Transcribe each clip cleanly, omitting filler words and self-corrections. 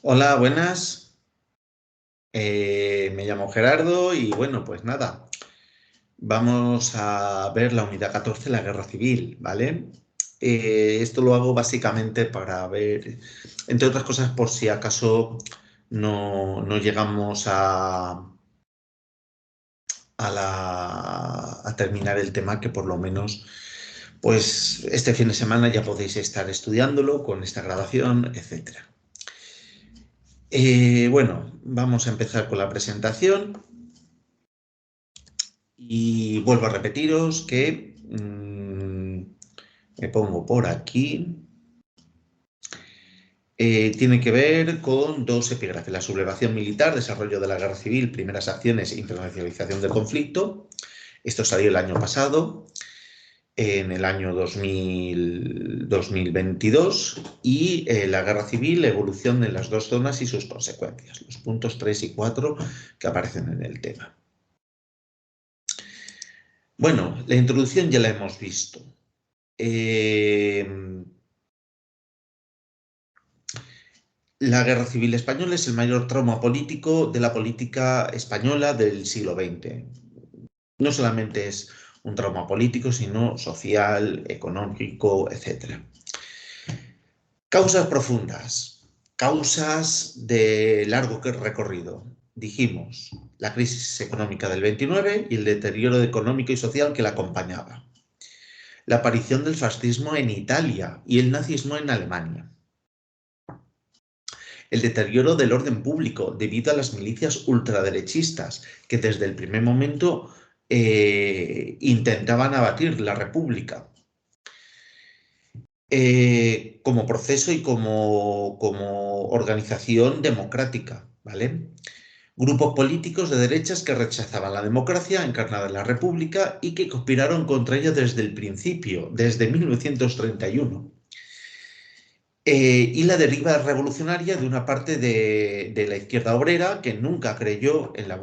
Hola, buenas. Me llamo Gerardo y bueno, pues nada, vamos a ver la unidad 14, la guerra civil, ¿vale? Esto lo hago básicamente para ver, entre otras cosas, por si acaso no llegamos a terminar el tema, que por lo menos, pues este fin de semana ya podéis estar estudiándolo con esta grabación, etcétera. Bueno, vamos a empezar con la presentación. Y vuelvo a repetiros que me pongo por aquí. Tiene que ver con dos epígrafes: la sublevación militar, desarrollo de la guerra civil, primeras acciones e internacionalización del conflicto. Esto salió el año pasado, en el año 2022, y la guerra civil, evolución en las dos zonas y sus consecuencias, los puntos 3 y 4 que aparecen en el tema. Bueno, la introducción ya la hemos visto. La Guerra Civil Española es el mayor trauma político de la política española del siglo XX. No solamente es un trauma político, sino social, económico, etc. Causas profundas, causas de largo recorrido. Dijimos la crisis económica del 29 y el deterioro económico y social que la acompañaba. La aparición del fascismo en Italia y el nazismo en Alemania. El deterioro del orden público debido a las milicias ultraderechistas que desde el primer momento intentaban abatir la República. Como proceso y como organización democrática, ¿vale? Grupos políticos de derechas que rechazaban la democracia encarnada en la República y que conspiraron contra ella desde el principio, desde 1931. Y la deriva revolucionaria de una parte de la izquierda obrera que nunca creyó en la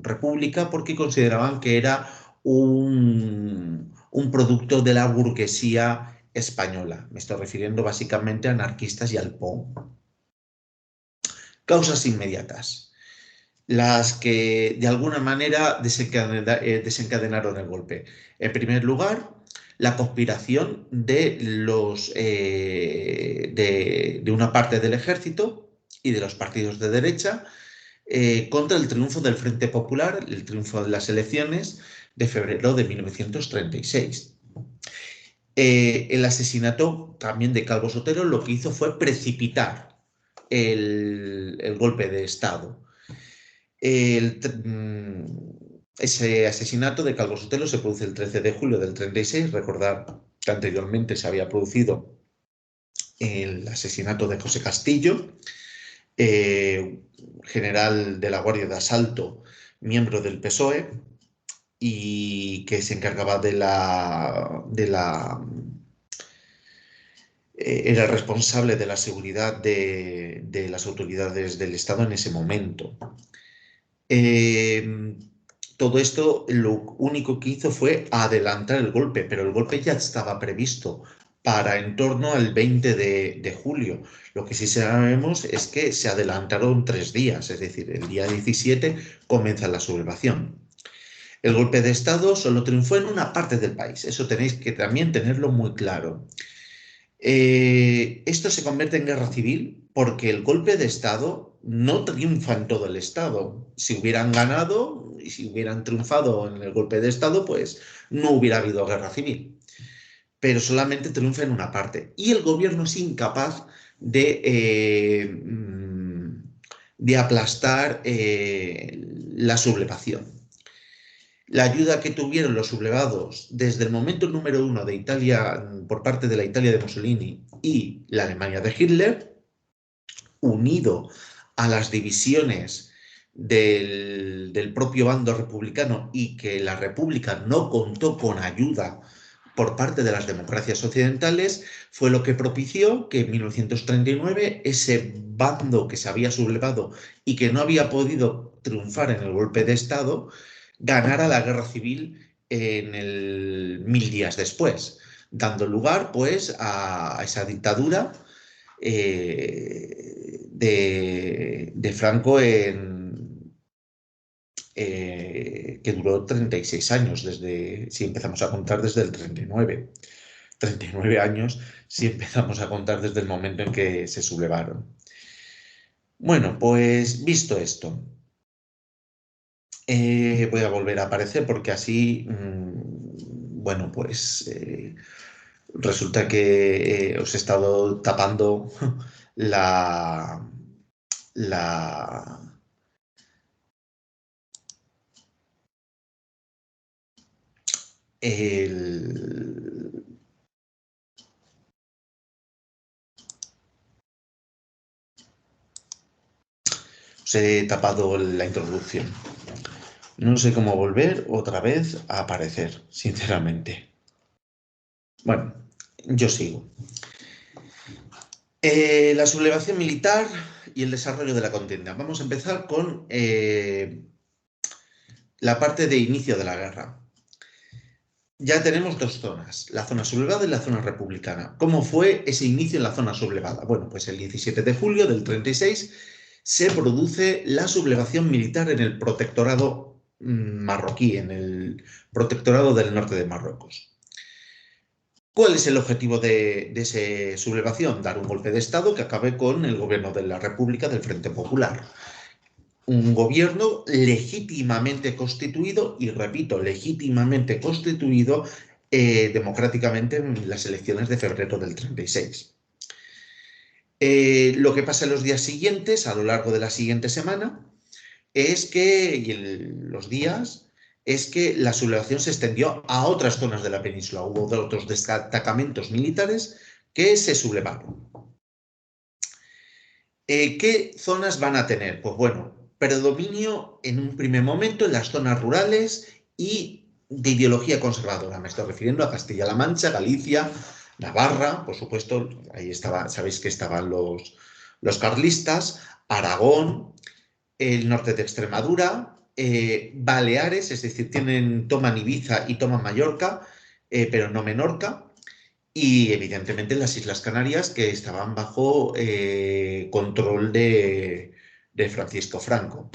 República porque consideraban que era un producto de la burguesía española. Me estoy refiriendo básicamente a anarquistas y al POM. Causas inmediatas, las que de alguna manera desencadenaron el golpe. En primer lugar, la conspiración de una parte del ejército y de los partidos de derecha contra el triunfo del Frente Popular, el triunfo de las elecciones de febrero de 1936. El asesinato también de Calvo Sotelo lo que hizo fue precipitar el golpe de Estado. Ese asesinato de Calvo Sotelo se produce el 13 de julio del 36. Recordar que anteriormente se había producido el asesinato de José Castillo, general de la Guardia de Asalto, miembro del PSOE, y que se encargaba era responsable de la seguridad de las autoridades del Estado en ese momento. Todo esto lo único que hizo fue adelantar el golpe, pero el golpe ya estaba previsto para en torno al 20 de julio. Lo que sí sabemos es que se adelantaron 3 días, es decir, el día 17 comienza la sublevación. El golpe de Estado solo triunfó en una parte del país, eso tenéis que también tenerlo muy claro. Esto se convierte en guerra civil porque el golpe de Estado no triunfa en todo el Estado. Si hubieran ganado y si hubieran triunfado en el golpe de Estado, pues no hubiera habido guerra civil. Pero solamente triunfa en una parte. Y el gobierno es incapaz de aplastar la sublevación. La ayuda que tuvieron los sublevados desde el momento número 1 de Italia, por parte de la Italia de Mussolini y la Alemania de Hitler, unido a las divisiones del propio bando republicano y que la República no contó con ayuda por parte de las democracias occidentales, fue lo que propició que en 1939 ese bando que se había sublevado y que no había podido triunfar en el golpe de Estado ganara la guerra civil en el 1000 días después, dando lugar pues a esa dictadura de Franco que duró 36 años, si empezamos a contar desde el 39. 39 años si empezamos a contar desde el momento en que se sublevaron. Bueno, pues visto esto, voy a volver a aparecer porque así, bueno, pues resulta que os he estado tapando la, la, el, os he tapado la introducción. No sé cómo volver otra vez a aparecer, sinceramente. Bueno, yo sigo. La sublevación militar y el desarrollo de la contienda. Vamos a empezar con la parte de inicio de la guerra. Ya tenemos dos zonas, la zona sublevada y la zona republicana. ¿Cómo fue ese inicio en la zona sublevada? Bueno, pues el 17 de julio del 36 se produce la sublevación militar en el protectorado marroquí, en el protectorado del norte de Marruecos. ¿Cuál es el objetivo de esa sublevación? Dar un golpe de Estado que acabe con el gobierno de la República del Frente Popular. Un gobierno legítimamente constituido, y repito, legítimamente constituido democráticamente en las elecciones de febrero del 36. Lo que pasa en los días siguientes, a lo largo de la siguiente semana, es que, los días, es que la sublevación se extendió a otras zonas de la península. Hubo otros destacamentos militares que se sublevaron. ¿Qué zonas van a tener? Pues bueno, predominio en un primer momento en las zonas rurales y de ideología conservadora. Me estoy refiriendo a Castilla-La Mancha, Galicia, Navarra, por supuesto, ahí estaba, sabéis que estaban los carlistas, Aragón, el norte de Extremadura, Baleares, es decir, toman Ibiza y toman Mallorca, pero no Menorca, y evidentemente las Islas Canarias que estaban bajo control de Francisco Franco.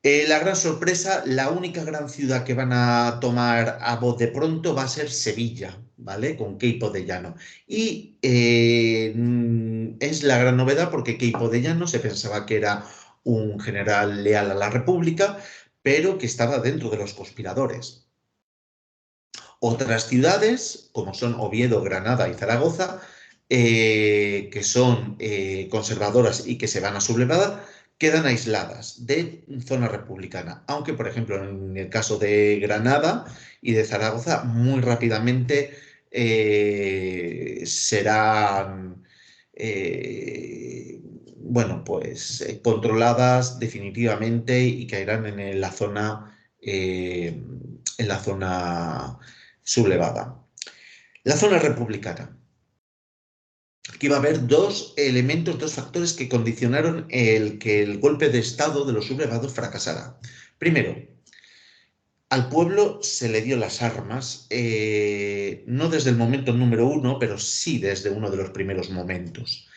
La gran sorpresa, la única gran ciudad que van a tomar a voz de pronto va a ser Sevilla, ¿vale? Con Queipo de Llano. Y es la gran novedad porque Queipo de Llano se pensaba que era un general leal a la República, pero que estaba dentro de los conspiradores. Otras ciudades, como son Oviedo, Granada y Zaragoza, que son conservadoras y que se van a sublevar, quedan aisladas de zona republicana. Aunque, por ejemplo, en el caso de Granada y de Zaragoza, muy rápidamente serán bueno, pues controladas definitivamente y caerán en la zona sublevada. La zona republicana. Aquí va a haber dos elementos, dos factores que condicionaron que el golpe de Estado de los sublevados fracasara. Primero, al pueblo se le dio las armas, no desde el momento número uno, pero sí desde uno de los primeros momentos.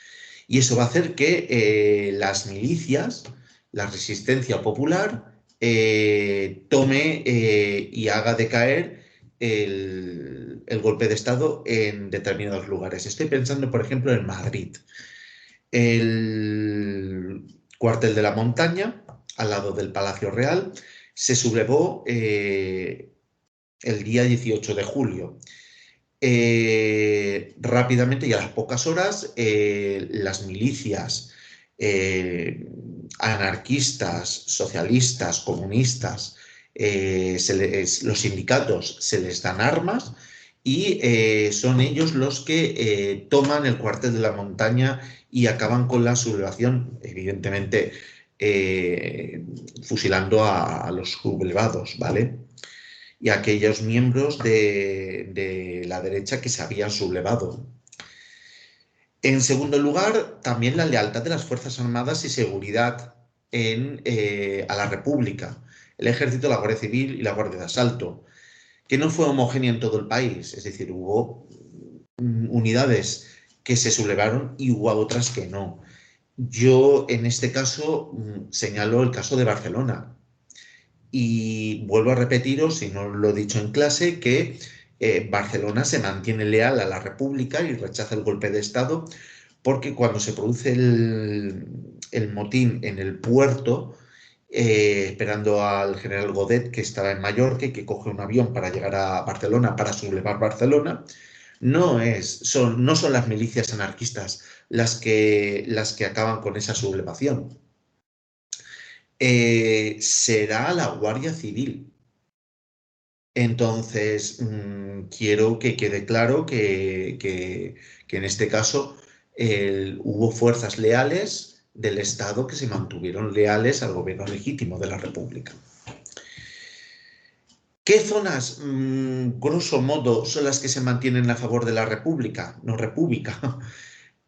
Y eso va a hacer que las milicias, la resistencia popular, tome y haga decaer el golpe de Estado en determinados lugares. Estoy pensando, por ejemplo, en Madrid. El cuartel de la Montaña, al lado del Palacio Real, se sublevó el día 18 de julio. Rápidamente y a las pocas horas, las milicias anarquistas, socialistas, comunistas, los sindicatos se les dan armas y son ellos los que toman el cuartel de la Montaña y acaban con la sublevación, evidentemente fusilando a los sublevados, ¿vale? Y a aquellos miembros de la derecha que se habían sublevado. En segundo lugar, también la lealtad de las Fuerzas Armadas y Seguridad a la República, el Ejército, la Guardia Civil y la Guardia de Asalto, que no fue homogénea en todo el país, es decir, hubo unidades que se sublevaron y hubo otras que no. Yo en este caso señalo el caso de Barcelona. Y vuelvo a repetiros, si no lo he dicho en clase, que Barcelona se mantiene leal a la República y rechaza el golpe de Estado, porque cuando se produce el motín en el puerto, esperando al general Godet, que estaba en Mallorca y que coge un avión para llegar a Barcelona, para sublevar Barcelona, no son las milicias anarquistas las que acaban con esa sublevación. Será la Guardia Civil. Entonces, quiero que quede claro que en este caso hubo fuerzas leales del Estado que se mantuvieron leales al gobierno legítimo de la República. ¿Qué zonas, grosso modo, son las que se mantienen a favor de la República? No República.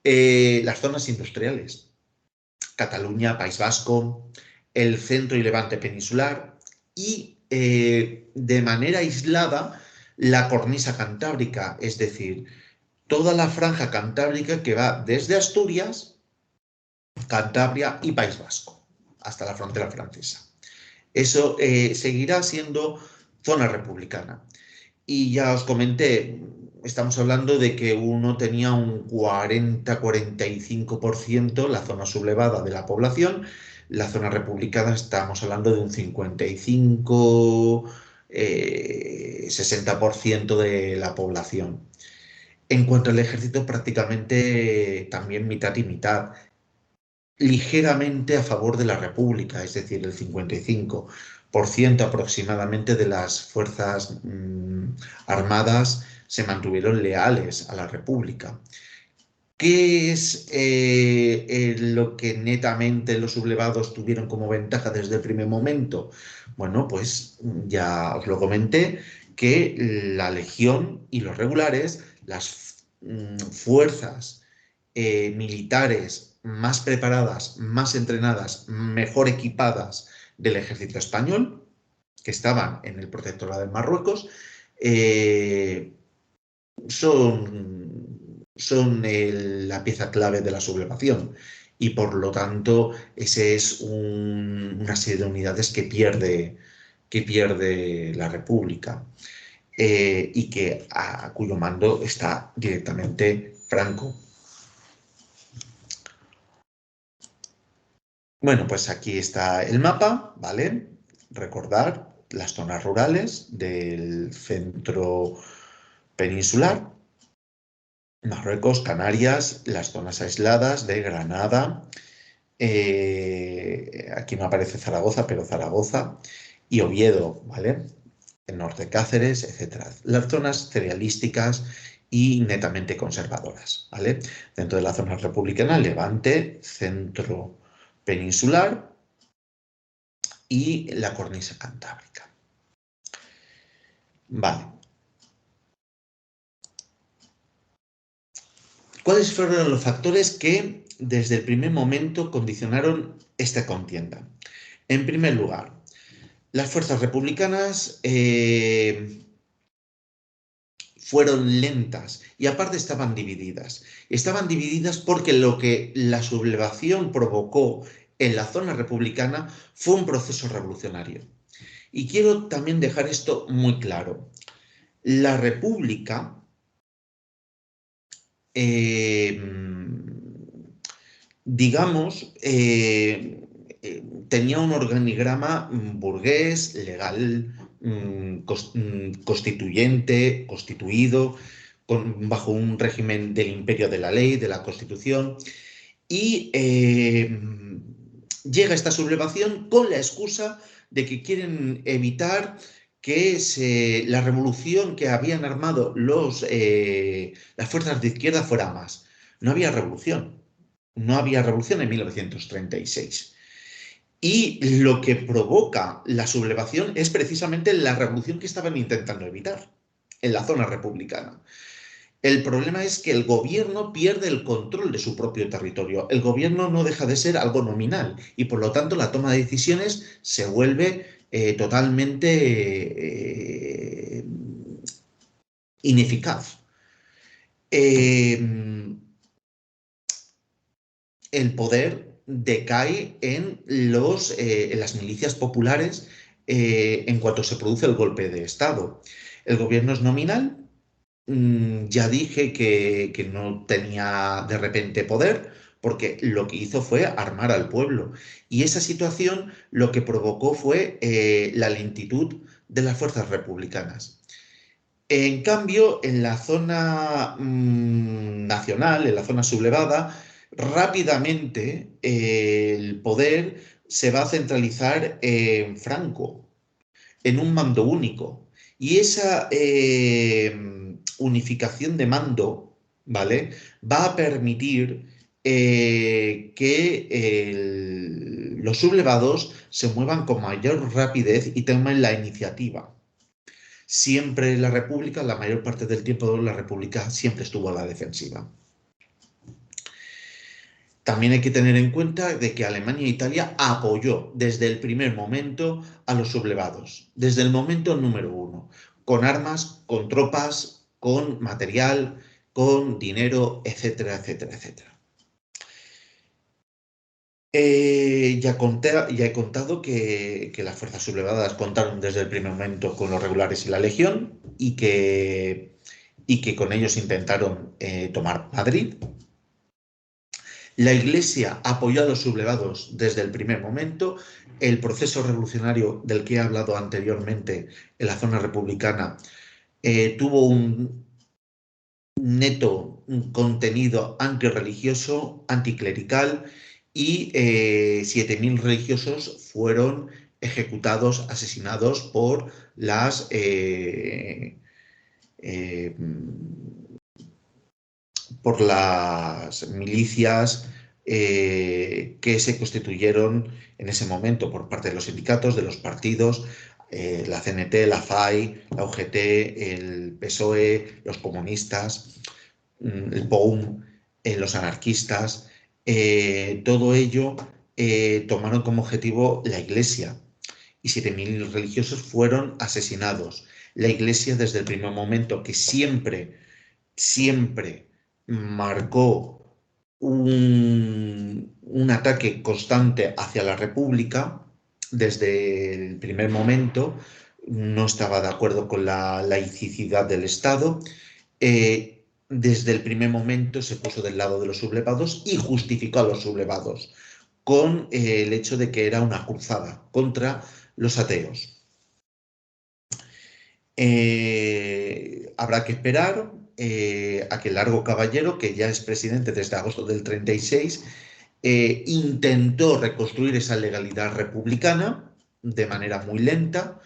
Las zonas industriales. Cataluña, País Vasco, el centro y levante peninsular y de manera aislada la cornisa cantábrica, es decir, toda la franja cantábrica que va desde Asturias, Cantabria y País Vasco hasta la frontera francesa. Eso seguirá siendo zona republicana. Y ya os comenté, estamos hablando de que uno tenía un 40-45% la zona sublevada de la población, la zona republicana estamos hablando de un 55, 60% de la población. En cuanto al ejército, prácticamente también mitad y mitad, ligeramente a favor de la República, es decir, el 55% aproximadamente de las fuerzas armadas se mantuvieron leales a la República. ¿Qué es lo que netamente los sublevados tuvieron como ventaja desde el primer momento? Bueno, pues ya os lo comenté, que la Legión y los regulares, las fuerzas militares más preparadas, más entrenadas, mejor equipadas del ejército español, que estaban en el protectorado de Marruecos, eh, son la pieza clave de la sublevación y por lo tanto ese es una serie de unidades que pierde la República y a cuyo mando está directamente Franco. Bueno, pues aquí está el mapa, ¿vale? Recordar las zonas rurales del centro peninsular, Marruecos, Canarias, las zonas aisladas de Granada, aquí no aparece Zaragoza, pero Zaragoza y Oviedo, ¿vale? El norte Cáceres, etcétera. Las zonas cerealísticas y netamente conservadoras, ¿vale? Dentro de la zona republicana, Levante, centro peninsular y la cornisa cantábrica. Vale. ¿Cuáles fueron los factores que desde el primer momento condicionaron esta contienda? En primer lugar, las fuerzas republicanas fueron lentas y aparte estaban divididas. Estaban divididas porque lo que la sublevación provocó en la zona republicana fue un proceso revolucionario. Y quiero también dejar esto muy claro. La República digamos, tenía un organigrama burgués, legal, constituyente, constituido, bajo un régimen del imperio de la ley, de la Constitución, y llega esta sublevación con la excusa de que quieren evitar que la revolución que habían armado las fuerzas de izquierda fuera más. No había revolución. No había revolución en 1936. Y lo que provoca la sublevación es precisamente la revolución que estaban intentando evitar en la zona republicana. El problema es que el gobierno pierde el control de su propio territorio. El gobierno no deja de ser algo nominal y por lo tanto la toma de decisiones se vuelve totalmente ineficaz. el poder decae en las milicias populares en cuanto se produce el golpe de Estado. El gobierno es nominal. Ya dije que no tenía de repente poder, porque lo que hizo fue armar al pueblo. Y esa situación lo que provocó fue la lentitud de las fuerzas republicanas. En cambio, en la zona nacional, en la zona sublevada, rápidamente el poder se va a centralizar en Franco, en un mando único. Y esa unificación de mando, ¿vale? Va a permitir que los sublevados se muevan con mayor rapidez y tomen la iniciativa. Siempre la República, la mayor parte del tiempo la República siempre estuvo a la defensiva. También hay que tener en cuenta de que Alemania e Italia apoyó desde el primer momento a los sublevados, desde el momento número uno, con armas, con tropas, con material, con dinero, etcétera, etcétera, etcétera. Ya he contado que las fuerzas sublevadas contaron desde el primer momento con los regulares y la legión y que con ellos intentaron tomar Madrid. La Iglesia apoyó a los sublevados desde el primer momento. El proceso revolucionario del que he hablado anteriormente en la zona republicana tuvo un neto contenido antirreligioso, anticlerical, y 7.000 religiosos fueron ejecutados, asesinados por las milicias que se constituyeron en ese momento por parte de los sindicatos, de los partidos, la CNT, la FAI, la UGT, el PSOE, los comunistas, el POUM, los anarquistas. Todo ello tomaron como objetivo la Iglesia y 7.000 religiosos fueron asesinados. La Iglesia, desde el primer momento, que siempre marcó un ataque constante hacia la República, desde el primer momento, no estaba de acuerdo con la laicidad del Estado. Desde el primer momento se puso del lado de los sublevados y justificó a los sublevados con el hecho de que era una cruzada contra los ateos. Habrá que esperar a que Largo Caballero, que ya es presidente desde agosto del 36, intentó reconstruir esa legalidad republicana de manera muy lenta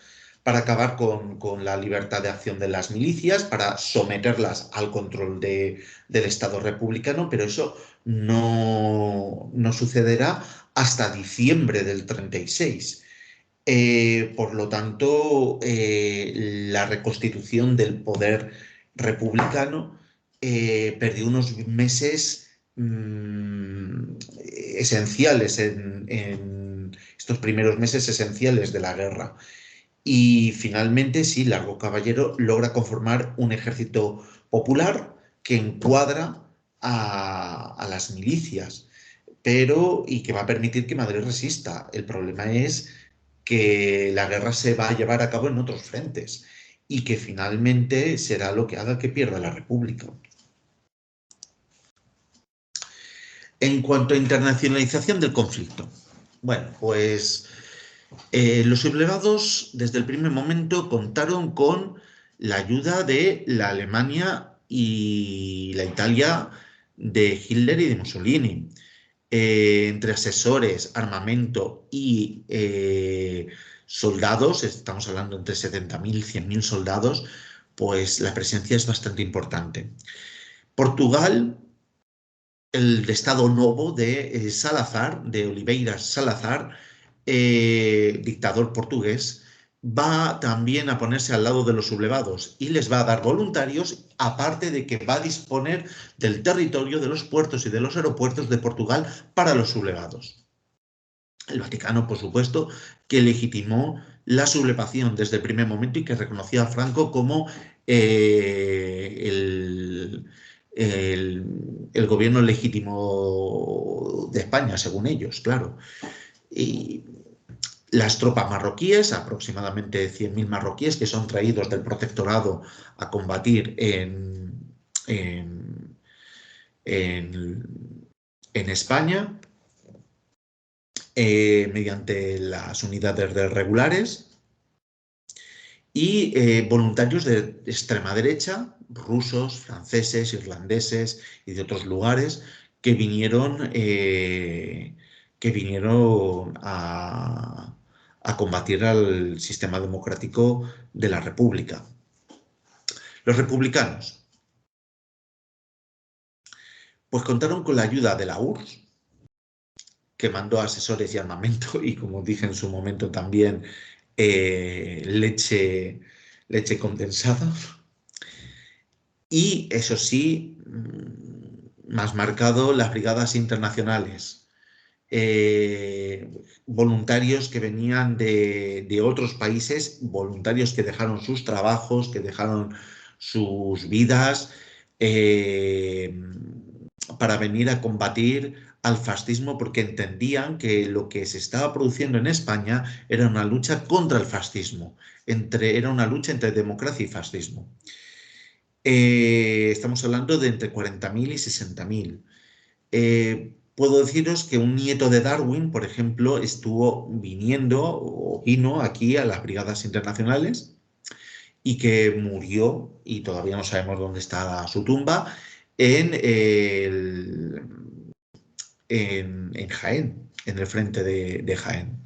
para acabar con la libertad de acción de las milicias, para someterlas al control del Estado republicano, pero eso no sucederá hasta diciembre del 36. Por lo tanto, la reconstitución del poder republicano perdió unos meses esenciales en estos primeros meses esenciales de la guerra. Y finalmente, sí, Largo Caballero logra conformar un ejército popular que encuadra a las milicias, y que va a permitir que Madrid resista. El problema es que la guerra se va a llevar a cabo en otros frentes y que finalmente será lo que haga que pierda la República. En cuanto a internacionalización del conflicto, bueno, pues los sublevados desde el primer momento contaron con la ayuda de la Alemania y la Italia de Hitler y de Mussolini. Entre asesores, armamento y soldados, estamos hablando entre 70.000 y 100.000 soldados, pues la presencia es bastante importante. Portugal, el Estado Novo de Salazar, de Oliveiras Salazar, dictador portugués, va también a ponerse al lado de los sublevados y les va a dar voluntarios, aparte de que va a disponer del territorio, de los puertos y de los aeropuertos de Portugal para los sublevados. El Vaticano, por supuesto, que legitimó la sublevación desde el primer momento y que reconoció a Franco como el gobierno legítimo de España, según ellos, claro. Y las tropas marroquíes, aproximadamente 100.000 marroquíes que son traídos del protectorado a combatir en, en España, mediante las unidades de regulares, y voluntarios de extrema derecha, rusos, franceses, irlandeses y de otros lugares que vinieron a combatir al sistema democrático de la República. Los republicanos, pues contaron con la ayuda de la URSS, que mandó asesores y armamento, y como dije en su momento también, leche condensada. Y eso sí, más marcado, las brigadas internacionales. Voluntarios que venían de otros países, voluntarios que dejaron sus trabajos, que dejaron sus vidas para venir a combatir al fascismo, porque entendían que lo que se estaba produciendo en España era una lucha contra el fascismo, era una lucha entre democracia y fascismo. Estamos hablando de entre 40.000 y 60.000. Puedo deciros que un nieto de Darwin, por ejemplo, estuvo viniendo o vino aquí a las brigadas internacionales y que murió, y todavía no sabemos dónde está su tumba, en Jaén, en el frente de Jaén.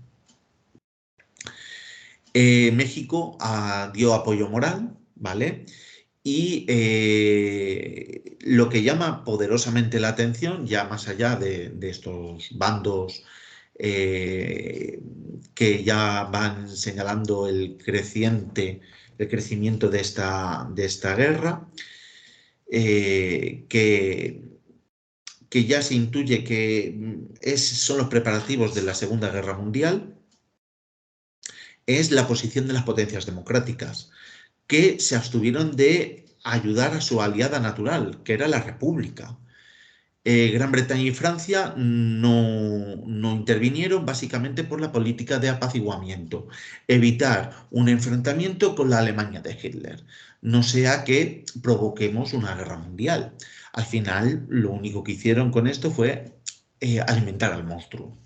México dio apoyo moral, ¿vale? Y lo que llama poderosamente la atención, ya más allá de estos bandos que ya van señalando el crecimiento de esta guerra, que ya se intuye que son los preparativos de la Segunda Guerra Mundial, es la posición de las potencias democráticas, que se abstuvieron de ayudar a su aliada natural, que era la República. Gran Bretaña y Francia no intervinieron básicamente por la política de apaciguamiento, evitar un enfrentamiento con la Alemania de Hitler, no sea que provoquemos una guerra mundial. Al final, lo único que hicieron con esto fue alimentar al monstruo.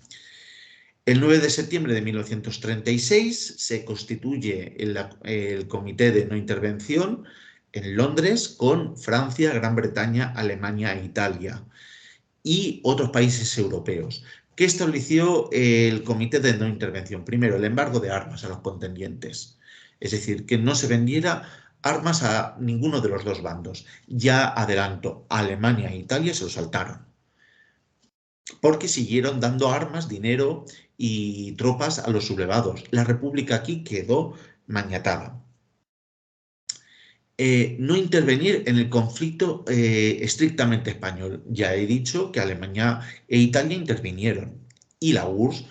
El 9 de septiembre de 1936 se constituye el Comité de No Intervención en Londres con Francia, Gran Bretaña, Alemania e Italia y otros países europeos. ¿Qué estableció el Comité de No Intervención? Primero, el embargo de armas a los contendientes. Es decir, que no se vendiera armas a ninguno de los dos bandos. Ya adelanto, Alemania e Italia se lo saltaron, porque siguieron dando armas, dinero y tropas a los sublevados. La República aquí quedó maniatada. No intervenir en el conflicto estrictamente español. Ya he dicho que Alemania e Italia intervinieron, y la URSS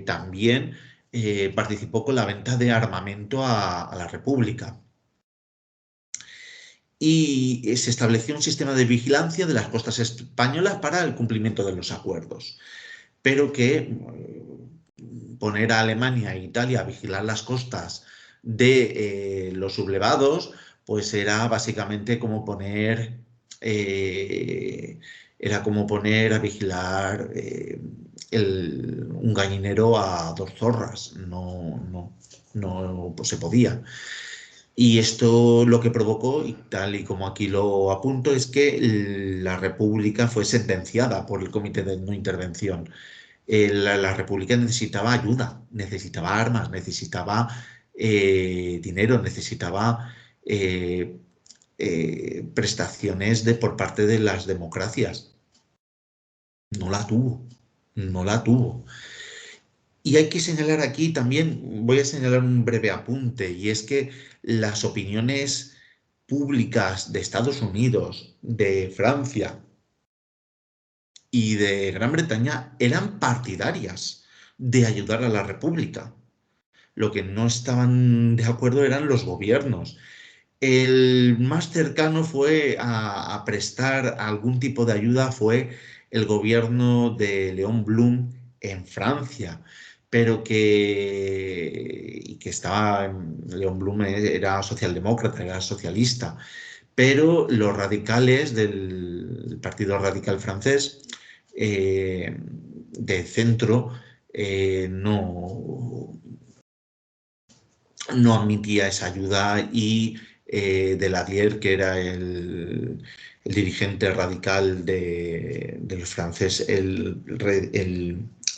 también participó con la venta de armamento a la República. Y se estableció un sistema de vigilancia de las costas españolas para el cumplimiento de los acuerdos, pero que poner a Alemania e Italia a vigilar las costas de los sublevados, pues era básicamente como poner, a vigilar un gallinero a dos zorras. No pues se podía. Y esto lo que provocó, y tal y como aquí lo apunto, es que la República fue sentenciada por el Comité de No Intervención. La República necesitaba ayuda, necesitaba armas, necesitaba dinero, necesitaba prestaciones por parte de las democracias. No la tuvo, no la tuvo. Y hay que señalar aquí también, voy a señalar un breve apunte, y es que las opiniones públicas de Estados Unidos, de Francia y de Gran Bretaña eran partidarias de ayudar a la República. Lo que no estaban de acuerdo eran los gobiernos. El más cercano fue a prestar algún tipo de ayuda fue el gobierno de Léon Blum en Francia, pero que estaba, Léon Blum era socialdemócrata, era socialista, pero los radicales del Partido Radical francés de centro no admitía esa ayuda y Deladier, que era el dirigente radical de los franceses, el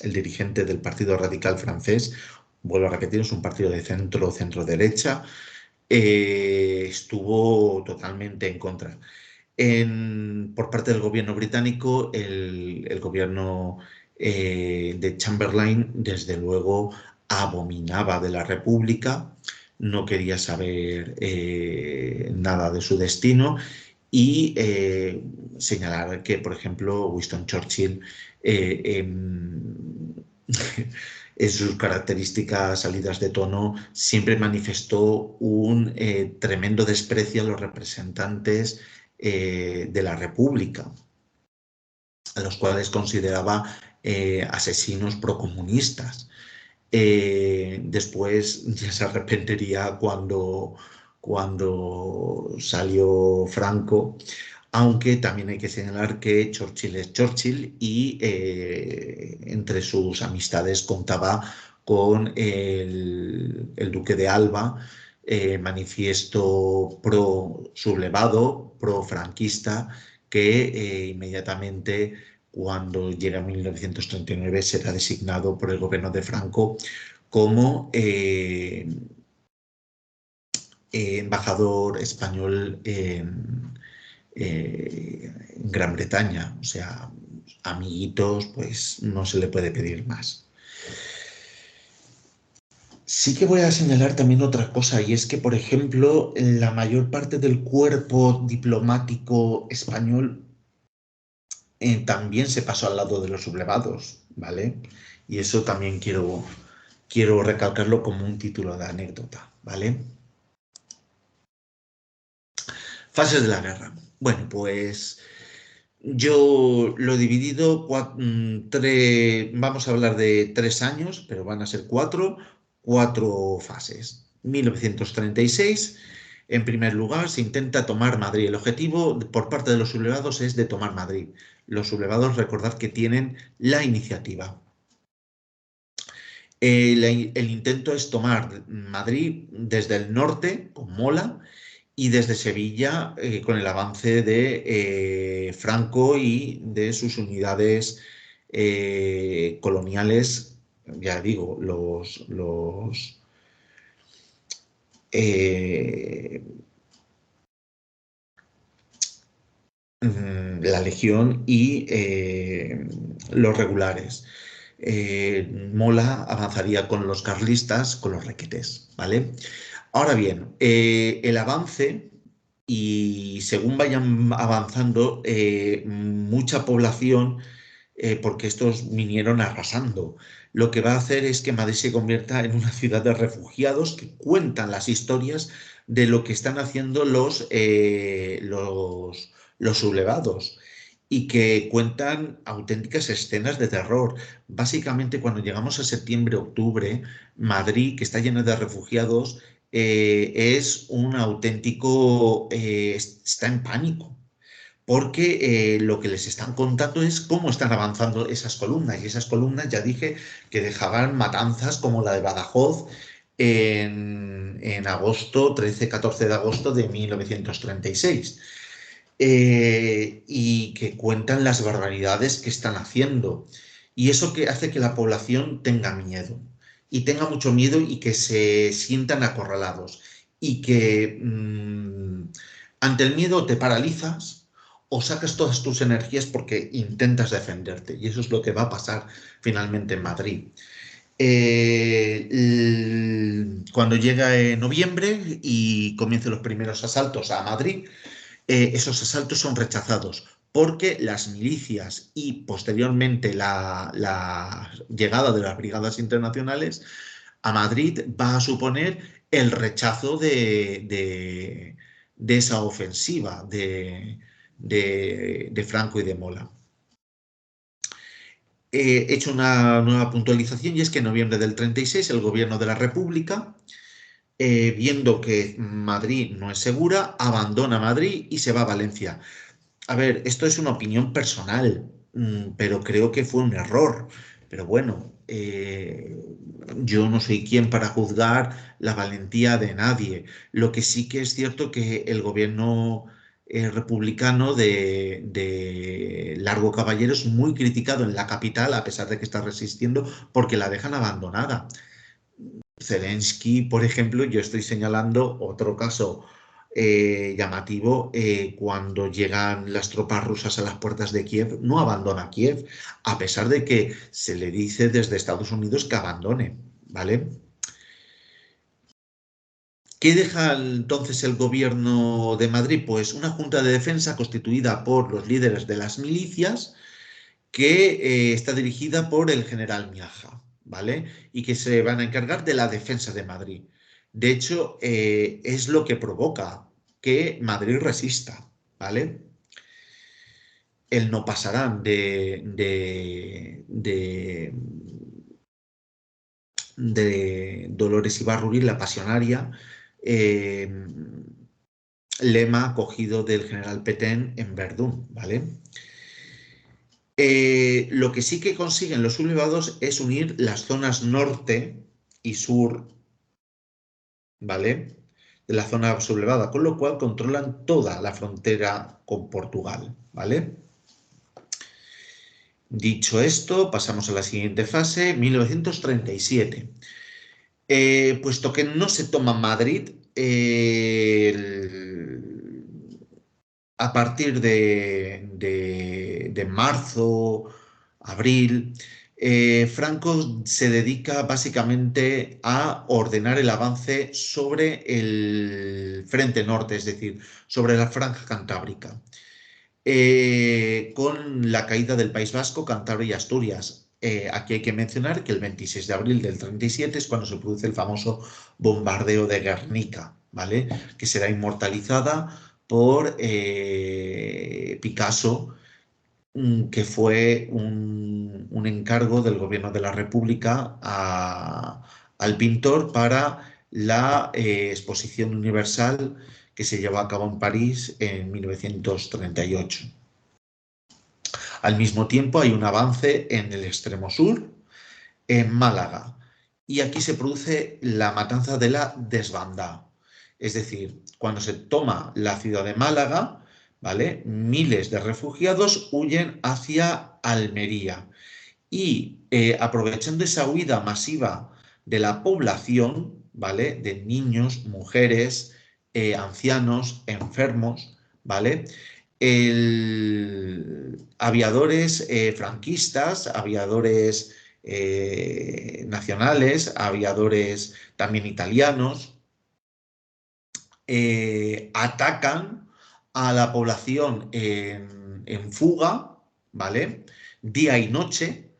dirigente del Partido Radical francés, vuelvo a repetir, es un partido de centro-derecha, estuvo totalmente en contra. Por parte del gobierno británico, el gobierno de Chamberlain, desde luego, abominaba de la República, no quería saber nada de su destino y señalar que, por ejemplo, Winston Churchill en sus características salidas de tono siempre manifestó un tremendo desprecio a los representantes de la República, a los cuales consideraba asesinos procomunistas. Después ya se arrepentiría cuando salió Franco, aunque también hay que señalar que Churchill es Churchill y entre sus amistades contaba con el duque de Alba, manifiesto pro sublevado, pro franquista, que inmediatamente cuando llega 1939 será designado por el gobierno de Franco como embajador español en Gran Bretaña. O sea, amiguitos, pues no se le puede pedir más. Sí que voy a señalar también otra cosa, y es que, por ejemplo, la mayor parte del cuerpo diplomático español también se pasó al lado de los sublevados, ¿vale? Y eso también quiero recalcarlo como un título de anécdota, ¿vale? Fases de la guerra. Bueno, pues yo lo he dividido, vamos a hablar de 3 años, pero van a ser cuatro fases. 1936, en primer lugar, se intenta tomar Madrid. El objetivo por parte de los sublevados es de tomar Madrid. Los sublevados, recordad que tienen la iniciativa. El intento es tomar Madrid desde el norte, con Mola, y desde Sevilla, con el avance de Franco y de sus unidades coloniales, ya digo, eh, la Legión y los regulares. Mola avanzaría con los carlistas, con los requetés, ¿vale? Ahora bien, el avance y según vayan avanzando, mucha población, porque estos vinieron arrasando, lo que va a hacer es que Madrid se convierta en una ciudad de refugiados que cuentan las historias de lo que están haciendo los sublevados y que cuentan auténticas escenas de terror. Básicamente, cuando llegamos a septiembre, octubre, Madrid, que está llena de refugiados, es un auténtico, está en pánico, porque lo que les están contando es cómo están avanzando esas columnas, y esas columnas ya dije que dejaban matanzas como la de Badajoz en agosto, 13-14 de agosto de 1936. Y que cuentan las barbaridades que están haciendo. Y eso que hace que la población tenga miedo, y tenga mucho miedo y que se sientan acorralados, y que ante el miedo te paralizas o sacas todas tus energías porque intentas defenderte. Y eso es lo que va a pasar finalmente en Madrid. Cuando llega noviembre y comiencen los primeros asaltos a Madrid, esos asaltos son rechazados porque las milicias y posteriormente la llegada de las brigadas internacionales a Madrid va a suponer el rechazo de esa ofensiva de Franco y de Mola. He hecho una nueva puntualización y es que en noviembre del 36 el gobierno de la República, viendo que Madrid no es segura, abandona Madrid y se va a Valencia. A ver, esto es una opinión personal, pero creo que fue un error. Pero bueno, yo no soy quien para juzgar la valentía de nadie. Lo que sí que es cierto que el gobierno republicano de Largo Caballero es muy criticado en la capital, a pesar de que está resistiendo, porque la dejan abandonada. Zelensky, por ejemplo, yo estoy señalando otro caso llamativo, cuando llegan las tropas rusas a las puertas de Kiev, no abandona Kiev, a pesar de que se le dice desde Estados Unidos que abandone, ¿vale? ¿Qué deja entonces el gobierno de Madrid? Pues una junta de defensa constituida por los líderes de las milicias, que está dirigida por el general Miaja, ¿vale? Y que se van a encargar de la defensa de Madrid. De hecho, es lo que provoca que Madrid resista, ¿vale? El no pasarán de Dolores Ibarruri, la pasionaria, eh, lema cogido del general Petén en Verdún, ¿vale? Lo que sí que consiguen los sublevados es unir las zonas norte y sur, ¿vale? De la zona sublevada, con lo cual controlan toda la frontera con Portugal, ¿vale? Dicho esto, pasamos a la siguiente fase, 1937. Puesto que no se toma Madrid, a partir de marzo, abril, Franco se dedica básicamente a ordenar el avance sobre el frente norte, es decir, sobre la franja cantábrica, con la caída del País Vasco, Cantabria y Asturias. Aquí hay que mencionar que el 26 de abril del 37 es cuando se produce el famoso bombardeo de Guernica, ¿vale? Que será inmortalizada por Picasso, que fue un encargo del gobierno de la República al pintor para la exposición universal que se llevó a cabo en París en 1938. Al mismo tiempo hay un avance en el extremo sur, en Málaga, y aquí se produce la matanza de la desbandada. Es decir, cuando se toma la ciudad de Málaga, ¿vale? Miles de refugiados huyen hacia Almería y, aprovechando esa huida masiva de la población, ¿vale? De niños, mujeres, ancianos, enfermos, ¿vale? Aviadores franquistas, aviadores nacionales, aviadores también italianos, atacan a la población en fuga, ¿vale? Día y noche,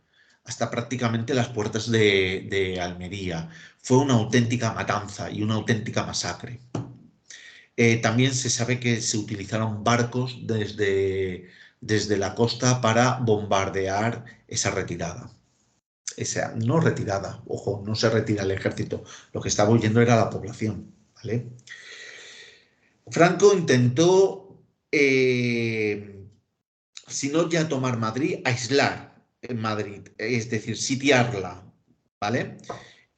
hasta prácticamente las puertas de Almería. Fue una auténtica matanza y una auténtica masacre. También se sabe que se utilizaron barcos desde la costa para bombardear esa retirada. Esa no retirada, ojo, no se retira el ejército, lo que estaba huyendo era la población, ¿vale? Franco intentó, si no ya tomar Madrid, aislar en Madrid, es decir, sitiarla, ¿vale?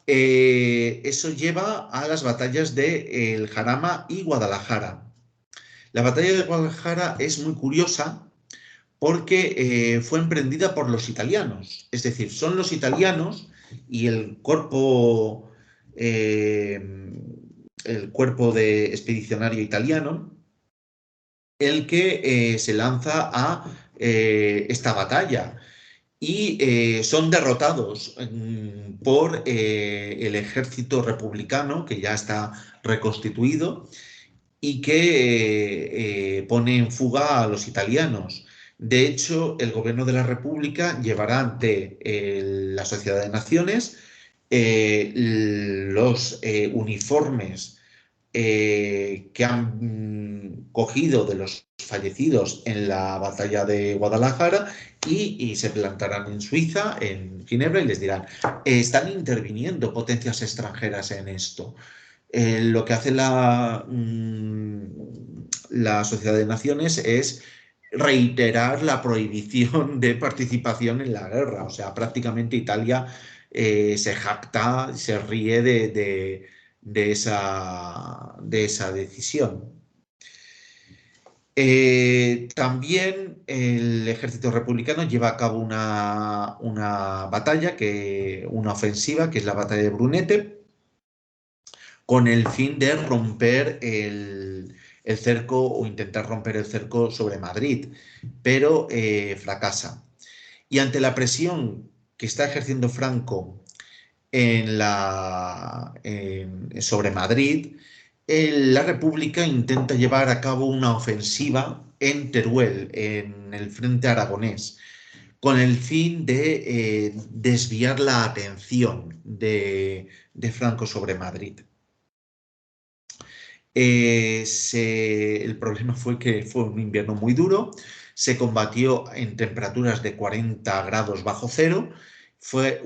Eso lleva a las batallas de El Jarama y Guadalajara. La batalla de Guadalajara es muy curiosa porque fue emprendida por los italianos, es decir, son los italianos y eh, el cuerpo de expedicionario italiano el que se lanza a esta batalla y son derrotados por el ejército republicano, que ya está reconstituido y que pone en fuga a los italianos. De hecho, el gobierno de la República llevará ante la Sociedad de Naciones los uniformes que han cogido de los fallecidos en la batalla de Guadalajara y se plantarán en Suiza, en Ginebra, y les dirán, están interviniendo potencias extranjeras en esto. Lo que hace la Sociedad de Naciones es reiterar la prohibición de participación en la guerra. O sea, prácticamente Italia se jacta, se ríe de esa decisión. También el ejército republicano lleva a cabo una batalla, una ofensiva, que es la batalla de Brunete, con el fin de romper el cerco o intentar romper el cerco sobre Madrid, pero fracasa. Y ante la presión que está ejerciendo Franco sobre Madrid, la República intenta llevar a cabo una ofensiva en Teruel, en el frente aragonés, con el fin de desviar la atención de Franco sobre Madrid. El problema fue que fue un invierno muy duro, se combatió en temperaturas de 40 grados bajo cero, fue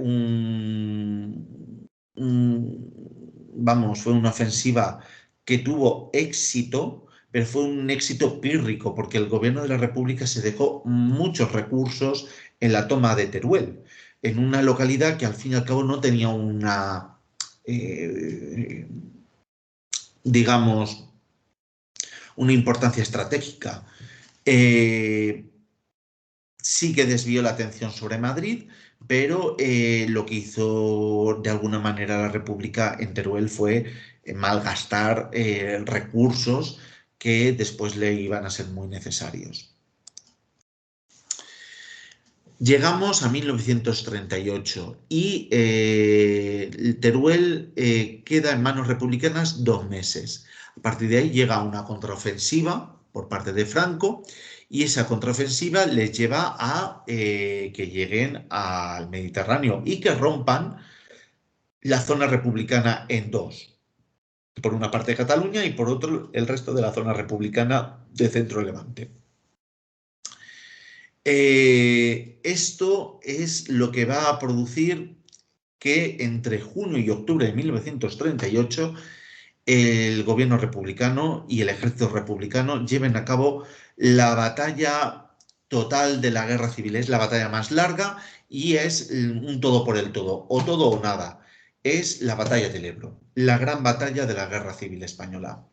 fue una ofensiva que tuvo éxito, pero fue un éxito pírrico, porque el gobierno de la República se dejó muchos recursos en la toma de Teruel, en una localidad que al fin y al cabo no tenía digamos, una importancia estratégica. Sí que desvió la atención sobre Madrid, pero lo que hizo de alguna manera la República en Teruel fue malgastar recursos que después le iban a ser muy necesarios. Llegamos a 1938 y Teruel queda en manos republicanas 2 meses. A partir de ahí llega una contraofensiva por parte de Franco y esa contraofensiva les lleva a que lleguen al Mediterráneo y que rompan la zona republicana en dos. Por una parte Cataluña y por otro el resto de la zona republicana de Centro Levante. Esto es lo que va a producir que entre junio y octubre de 1938 el gobierno republicano y el ejército republicano lleven a cabo la batalla total de la guerra civil. Es la batalla más larga y es un todo por el todo o nada. Es la batalla del Ebro, la gran batalla de la guerra civil española.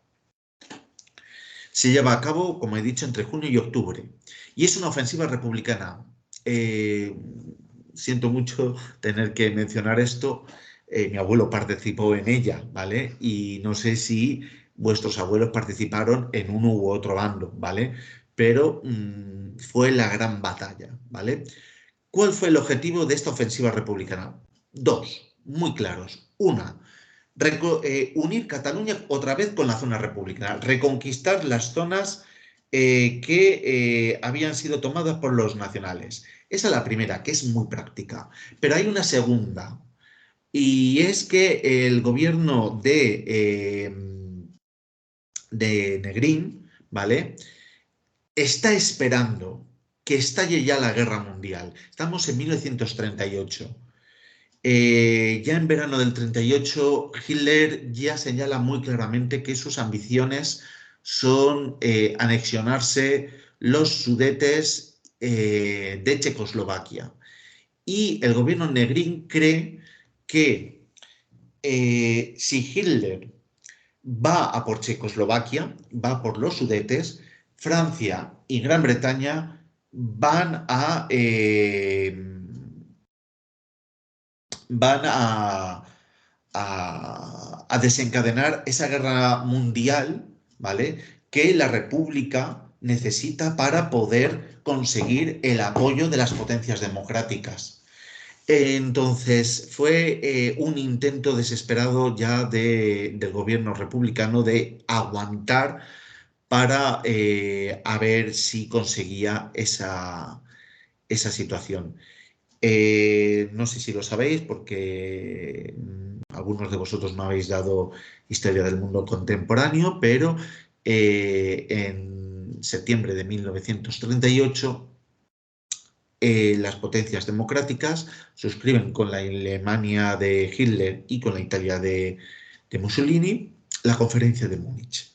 Se lleva a cabo, como he dicho, entre junio y octubre. Y es una ofensiva republicana. Siento mucho tener que mencionar esto. Mi abuelo participó en ella, ¿vale? Y no sé si vuestros abuelos participaron en uno u otro bando, ¿vale? Pero fue la gran batalla, ¿vale? ¿Cuál fue el objetivo de esta ofensiva republicana? Dos, muy claros. Una, unir Cataluña otra vez con la zona republicana, reconquistar las zonas que habían sido tomadas por los nacionales. Esa es la primera, que es muy práctica. Pero hay una segunda, y es que el gobierno de Negrín, ¿vale?, está esperando que estalle ya la guerra mundial. Estamos en 1938. Ya en verano del 38, Hitler ya señala muy claramente que sus ambiciones son anexionarse los Sudetes de Checoslovaquia. Y el gobierno Negrín cree que si Hitler va a por Checoslovaquia, va por los Sudetes, Francia y Gran Bretaña van a desencadenar esa guerra mundial, ¿vale?, que la República necesita para poder conseguir el apoyo de las potencias democráticas. Entonces, fue un intento desesperado ya del gobierno republicano de aguantar para a ver si conseguía esa situación. No sé si lo sabéis porque algunos de vosotros no habéis dado historia del mundo contemporáneo, pero en septiembre de 1938 las potencias democráticas suscriben con la Alemania de Hitler y con la Italia de Mussolini la Conferencia de Múnich,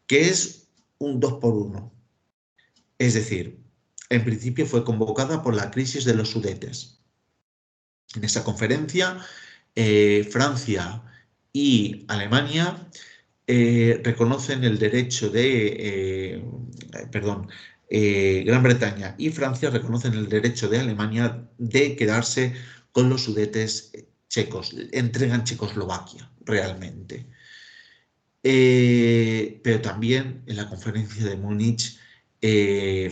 que es un 2 por 1. Es decir, en principio fue convocada por la crisis de los Sudetes. En esa conferencia, Francia y Alemania reconocen el derecho de, Gran Bretaña y Francia reconocen el derecho de Alemania de quedarse con los Sudetes checos, entregan Checoslovaquia realmente. Pero también en la conferencia de Múnich,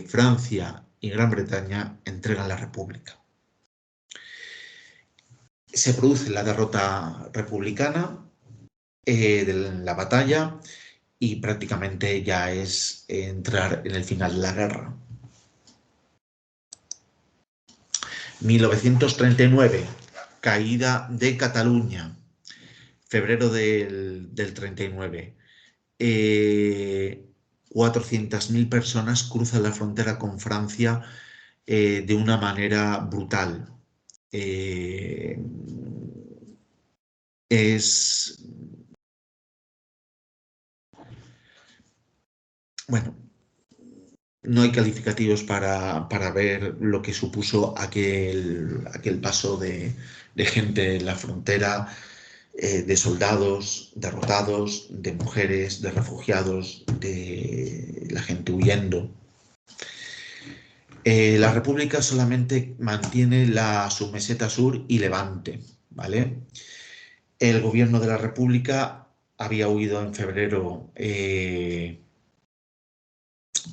Francia y Gran Bretaña entregan la República. Se produce la derrota republicana de la batalla y prácticamente ya es entrar en el final de la guerra. 1939, caída de Cataluña, febrero del 39. 400.000 personas cruzan la frontera con Francia de una manera brutal. Bueno, no hay calificativos para ver lo que supuso aquel paso de gente en la frontera, de soldados derrotados, de mujeres, de refugiados, de la gente huyendo. La República solamente mantiene su meseta sur y Levante, ¿vale? El gobierno de la República había huido en febrero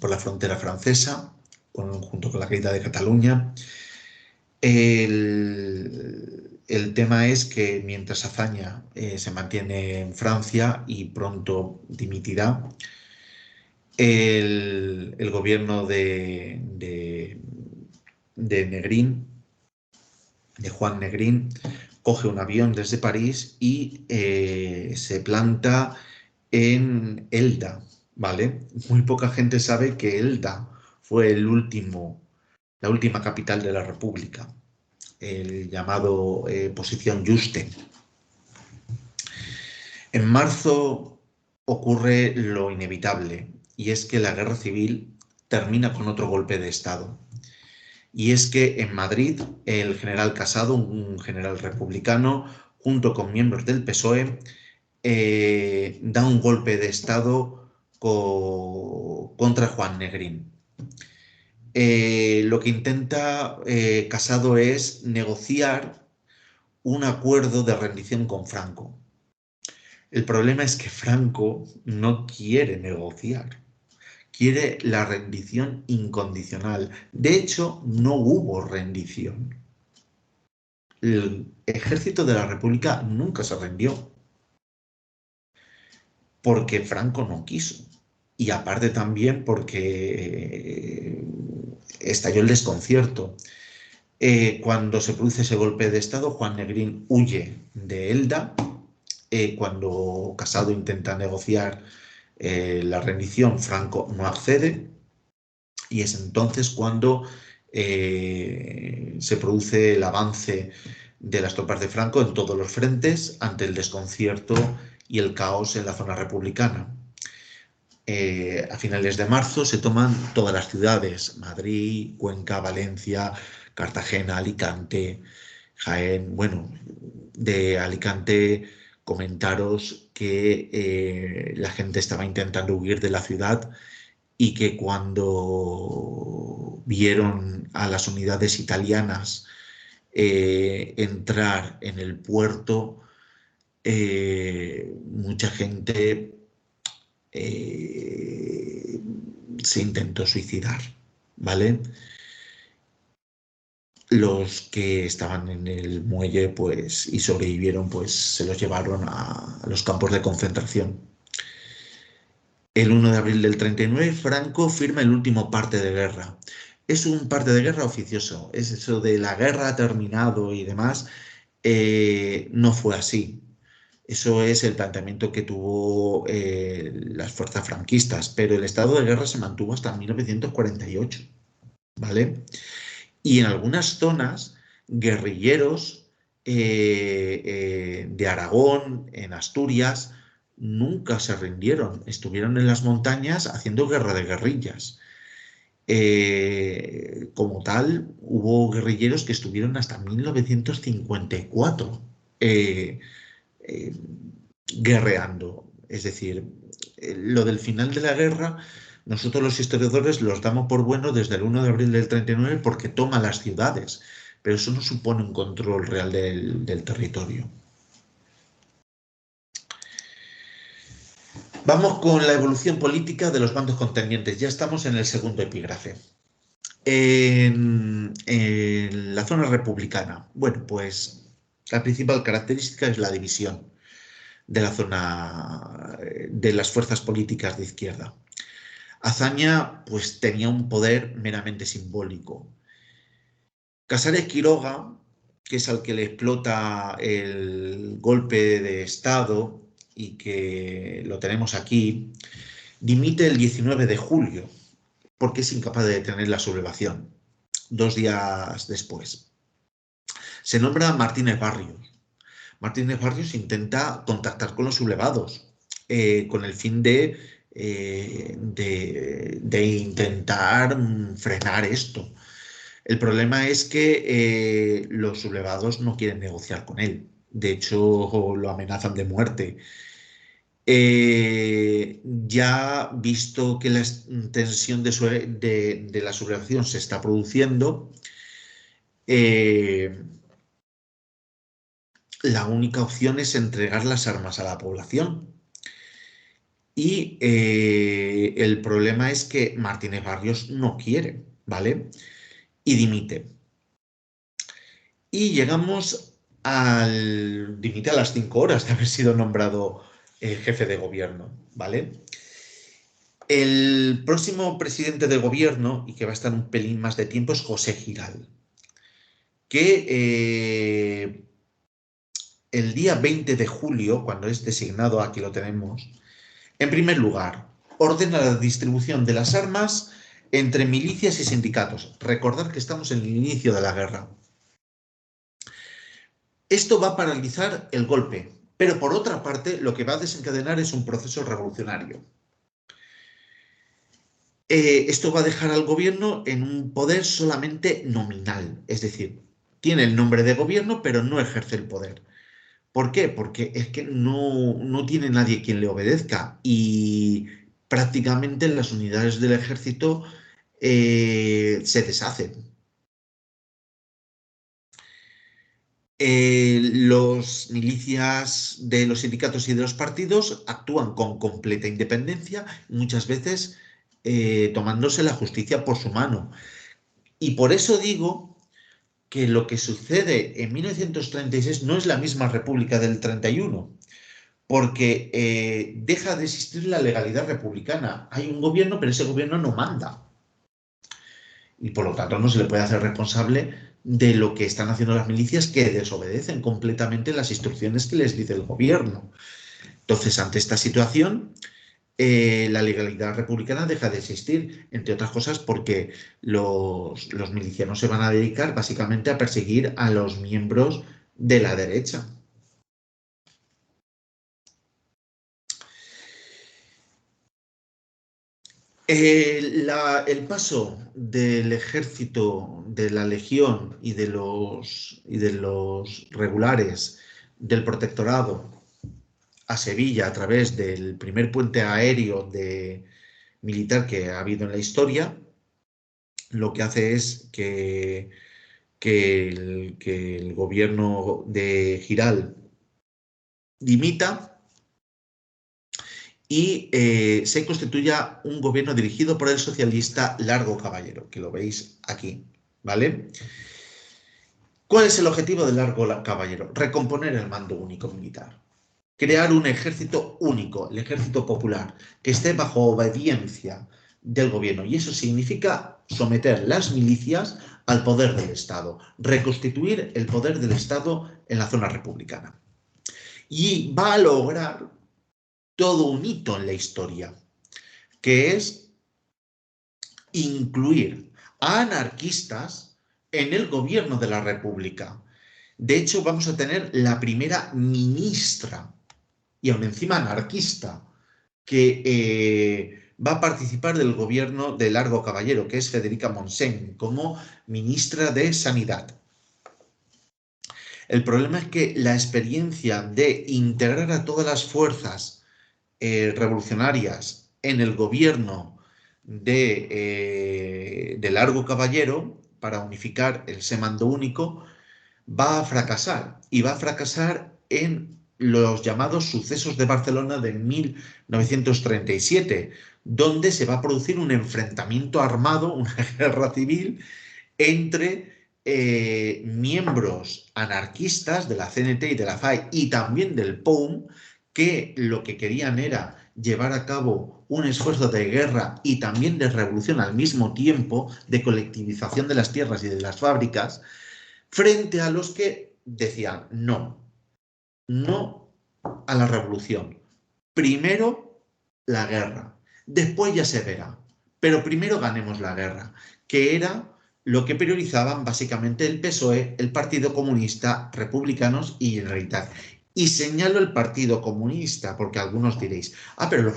por la frontera francesa, junto con la caída de Cataluña. El tema es que mientras Azaña se mantiene en Francia y pronto dimitirá, el gobierno de Negrín, de Juan Negrín, coge un avión desde París y se planta en Elda, ¿vale? Muy poca gente sabe que Elda fue la última capital de la República, el llamado Posición Juste. En marzo ocurre lo inevitable, y es que la guerra civil termina con otro golpe de Estado. Y es que en Madrid el general Casado, un general republicano, junto con miembros del PSOE, da un golpe de Estado contra Juan Negrín. Lo que intenta Casado es negociar un acuerdo de rendición con Franco. El problema es que Franco no quiere negociar, quiere la rendición incondicional. De hecho, no hubo rendición. El ejército de la República nunca se rindió, porque Franco no quiso. Y aparte también porque estalló el desconcierto. Cuando se produce ese golpe de Estado, Juan Negrín huye de Elda. Cuando Casado intenta negociar la rendición, Franco no accede. Y es entonces cuando se produce el avance de las tropas de Franco en todos los frentes ante el desconcierto y el caos en la zona republicana. A finales de marzo se toman todas las ciudades: Madrid, Cuenca, Valencia, Cartagena, Alicante, Jaén. Bueno, de Alicante comentaros que la gente estaba intentando huir de la ciudad y que cuando vieron a las unidades italianas entrar en el puerto, mucha gente se intentó suicidar, ¿vale? Los que estaban en el muelle pues, y sobrevivieron, pues se los llevaron a los campos de concentración. El 1 de abril del 39, Franco firma el último parte de guerra. Es un parte de guerra oficioso, es eso de la guerra ha terminado y demás. No fue así. Eso es el planteamiento que tuvo las fuerzas franquistas, pero el estado de guerra se mantuvo hasta 1948, ¿vale? Y en algunas zonas, guerrilleros de Aragón, en Asturias, nunca se rindieron. Estuvieron en las montañas haciendo guerra de guerrillas. Como tal, hubo guerrilleros que estuvieron hasta 1954 eh, eh, guerreando. Es decir, lo del final de la guerra, nosotros los historiadores los damos por bueno desde el 1 de abril del 39 porque toma las ciudades, pero eso no supone un control real del territorio. Vamos con la evolución política de los bandos contendientes. Ya estamos en el segundo epígrafe. En la zona republicana, bueno, pues la principal característica es la división de la zona de las fuerzas políticas de izquierda. Azaña pues tenía un poder meramente simbólico. Casares Quiroga, que es al que le explota el golpe de Estado y que lo tenemos aquí, dimite el 19 de julio porque es incapaz de detener la sublevación, 2 días después. Se nombra Martínez Barrios. Martínez Barrios intenta contactar con los sublevados con el fin de intentar frenar esto. El problema es que los sublevados no quieren negociar con él. De hecho, lo amenazan de muerte. Ya visto que la tensión de la sublevación se está produciendo, la única opción es entregar las armas a la población. Y el problema es que Martínez Barrios no quiere, ¿vale? Y dimite. Y llegamos dimite a las 5 horas de haber sido nombrado jefe de gobierno, ¿vale? El próximo presidente de gobierno, y que va a estar un pelín más de tiempo, es José Giral, que el día 20 de julio, cuando es designado, aquí lo tenemos, en primer lugar, ordena la distribución de las armas entre milicias y sindicatos. Recordad que estamos en el inicio de la guerra. Esto va a paralizar el golpe, pero por otra parte lo que va a desencadenar es un proceso revolucionario. Esto va a dejar al gobierno en un poder solamente nominal, es decir, tiene el nombre de gobierno pero no ejerce el poder. ¿Por qué? Porque es que no tiene nadie quien le obedezca y prácticamente las unidades del ejército se deshacen. Los milicias de los sindicatos y de los partidos actúan con completa independencia, muchas veces tomándose la justicia por su mano. Y por eso digo que lo que sucede en 1936 no es la misma República del 31, porque deja de existir la legalidad republicana. Hay un gobierno, pero ese gobierno no manda. Y por lo tanto no se le puede hacer responsable de lo que están haciendo las milicias que desobedecen completamente las instrucciones que les dice el gobierno. Entonces, ante esta situación, la legalidad republicana deja de existir, entre otras cosas porque los milicianos se van a dedicar básicamente a perseguir a los miembros de la derecha. El paso del ejército, de la legión y de los regulares del protectorado a Sevilla a través del primer puente aéreo militar que ha habido en la historia, lo que hace es que el gobierno de Giral dimita y se constituya un gobierno dirigido por el socialista Largo Caballero, que lo veis aquí, ¿vale? ¿Cuál es el objetivo de Largo Caballero? Recomponer el mando único militar. Crear un ejército único, el ejército popular, que esté bajo obediencia del gobierno. Y eso significa someter las milicias al poder del Estado, reconstituir el poder del Estado en la zona republicana. y va a lograr todo un hito en la historia, que es incluir a anarquistas en el gobierno de la República. De hecho, vamos a tener la primera ministra, y aún encima anarquista, que va a participar del gobierno de Largo Caballero, que es Federica Montseny, como ministra de Sanidad. El problema es que la experiencia de integrar a todas las fuerzas revolucionarias en el gobierno de Largo Caballero, para unificar ese mando único, va a fracasar. Y va a fracasar en los llamados sucesos de Barcelona de 1937, donde se va a producir un enfrentamiento armado, una guerra civil, entre miembros anarquistas de la CNT y de la FAI y también del POUM, que lo que querían era llevar a cabo un esfuerzo de guerra y también de revolución al mismo tiempo, de colectivización de las tierras y de las fábricas, frente a los que decían no, no a la revolución. Primero la guerra, después ya se verá, pero primero ganemos la guerra, que era lo que priorizaban básicamente el PSOE, el Partido Comunista, Republicanos y Generalitat. Y señalo el Partido Comunista, porque algunos diréis, pero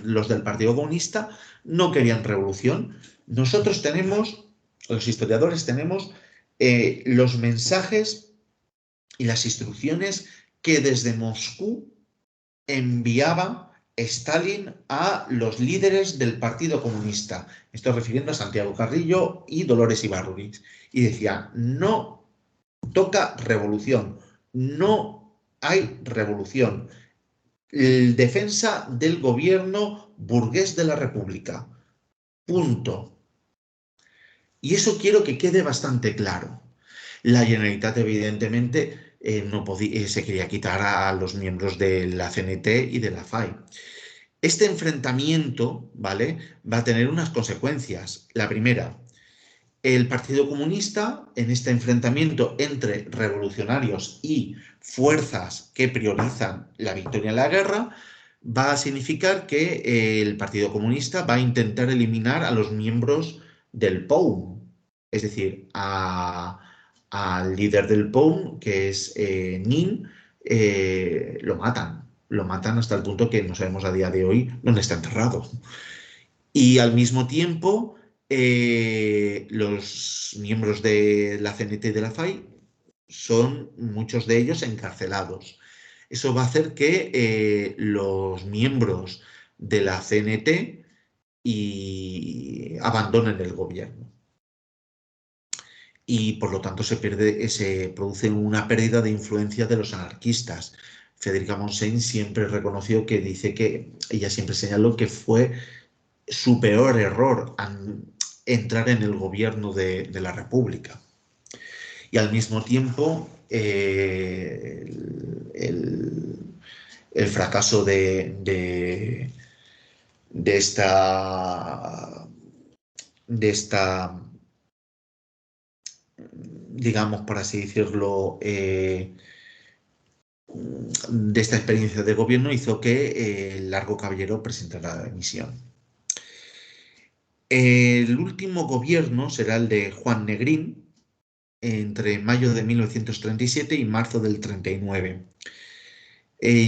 los del Partido Comunista no querían revolución. Nosotros tenemos, los historiadores tenemos, los mensajes y las instrucciones que desde Moscú enviaba Stalin a los líderes del Partido Comunista. Estoy refiriendo a Santiago Carrillo y Dolores Ibárruriz. Y decía, no toca revolución, no hay revolución. Defensa del gobierno burgués de la República. Punto. Y eso quiero que quede bastante claro. La Generalitat, evidentemente, no podía, se quería quitar a los miembros de la CNT y de la FAI. Este enfrentamiento, ¿vale?, va a tener unas consecuencias. La primera, el Partido Comunista, en este enfrentamiento entre revolucionarios y fuerzas que priorizan la victoria en la guerra, va a significar que el Partido Comunista va a intentar eliminar a los miembros del POUM, es decir, al líder del POUM, que es Nin, lo matan hasta el punto que no sabemos a día de hoy dónde está enterrado. Y al mismo tiempo, los miembros de la CNT y de la FAI son muchos de ellos encarcelados. Eso va a hacer que los miembros de la CNT abandonen el gobierno. Y por lo tanto se produce una pérdida de influencia de los anarquistas. Federica Montseny siempre reconoció que dice que ella siempre señaló que fue su peor error entrar en el gobierno de la República. Y al mismo tiempo el fracaso de esta, digamos, por así decirlo, de esta experiencia de gobierno hizo que Largo Caballero presentara la dimisión. El último gobierno será el de Juan Negrín, entre mayo de 1937 y marzo del 39.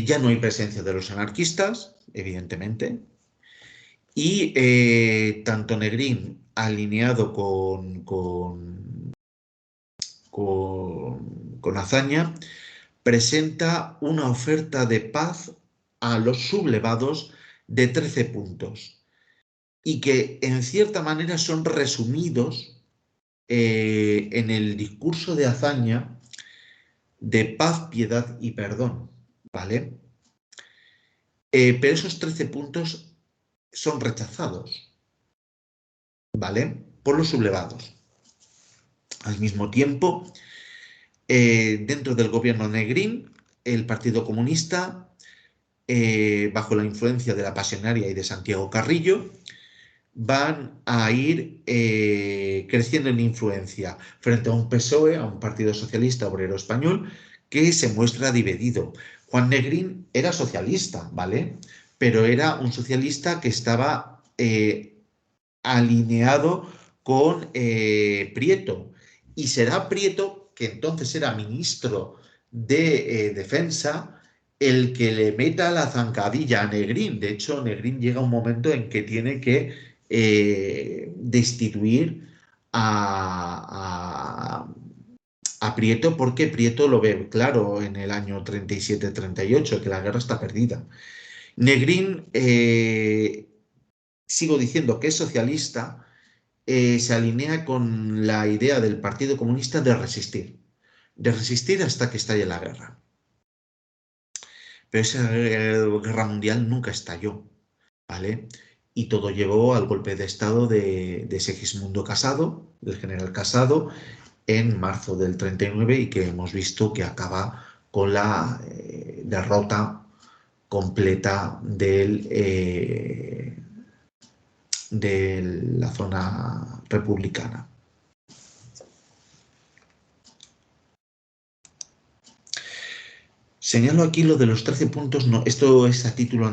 Ya no hay presencia de los anarquistas, evidentemente, y tanto Negrín, alineado con Azaña, presenta una oferta de paz a los sublevados de 13 puntos y que en cierta manera son resumidos en el discurso de Azaña de paz, piedad y perdón, ¿vale? Pero esos 13 puntos son rechazados, ¿vale?, por los sublevados. Al mismo tiempo, dentro del gobierno Negrín, el Partido Comunista, bajo la influencia de la Pasionaria y de Santiago Carrillo, van a ir creciendo en influencia frente a un PSOE, a un Partido Socialista Obrero Español, que se muestra dividido. Juan Negrín era socialista, ¿vale? Pero era un socialista que estaba alineado con Prieto. Y será Prieto, que entonces era ministro de Defensa, el que le meta la zancadilla a Negrín. De hecho, Negrín llega un momento en que tiene que destituir a Prieto, porque Prieto lo ve claro en el año 37-38, que la guerra está perdida. Negrín, sigo diciendo que es socialista, se alinea con la idea del Partido Comunista de resistir hasta que estalle la guerra. Pero esa guerra mundial nunca estalló, ¿vale? Y todo llevó al golpe de Estado de Segismundo Casado, del general Casado, en marzo del 39 y que hemos visto que acaba con la derrota completa de la zona republicana. Señalo aquí lo de los 13 puntos, no, esto es a título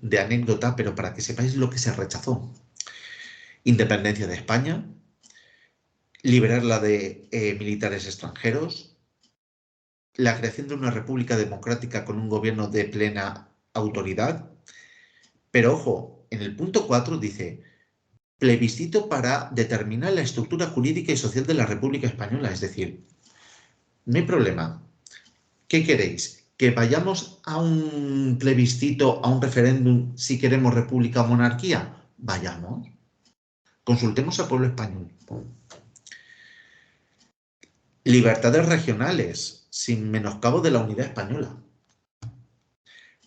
de anécdota, pero para que sepáis lo que se rechazó. Independencia de España, liberarla de militares extranjeros, la creación de una república democrática con un gobierno de plena autoridad, pero ojo, en el punto 4 dice plebiscito para determinar la estructura jurídica y social de la República Española, es decir, no hay problema. ¿Qué queréis? ¿Que vayamos a un plebiscito, a un referéndum, si queremos república o monarquía? Vayamos. Consultemos al pueblo español. Libertades regionales, sin menoscabo de la unidad española.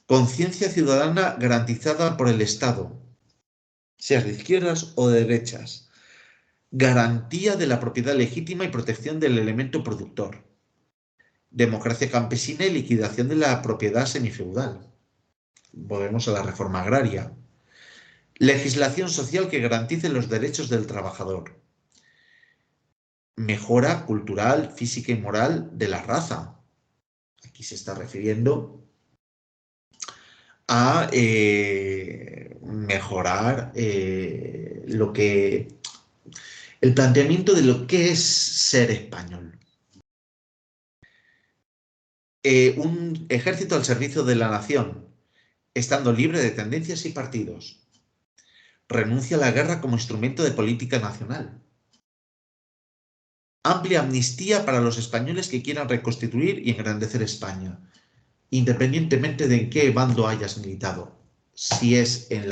Conciencia ciudadana garantizada por el Estado, seas de izquierdas o de derechas. Garantía de la propiedad legítima y protección del elemento productor. Democracia campesina y liquidación de la propiedad semifeudal. Volvemos a la reforma agraria. Legislación social que garantice los derechos del trabajador. Mejora cultural, física y moral de la raza. Aquí se está refiriendo a mejorar el planteamiento de lo que es ser español. Un ejército al servicio de la nación, estando libre de tendencias y partidos. Renuncia a la guerra como instrumento de política nacional. Amplia amnistía para los españoles que quieran reconstituir y engrandecer España, independientemente de en qué bando hayas militado, si es en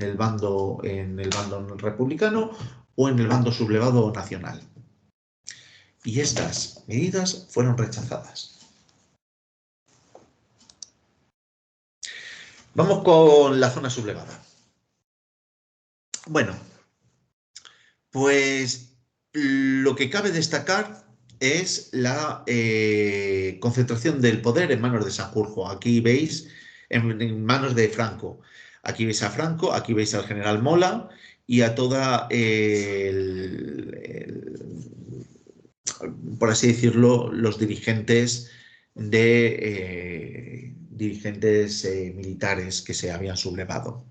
el bando republicano o en el bando sublevado o nacional. Y estas medidas fueron rechazadas. Vamos con la zona sublevada. Bueno, pues lo que cabe destacar es la concentración del poder en manos de Sanjurjo. Aquí veis, en manos de Franco. Aquí veis a Franco, aquí veis al general Mola y a toda, por así decirlo, los dirigentes militares que se habían sublevado.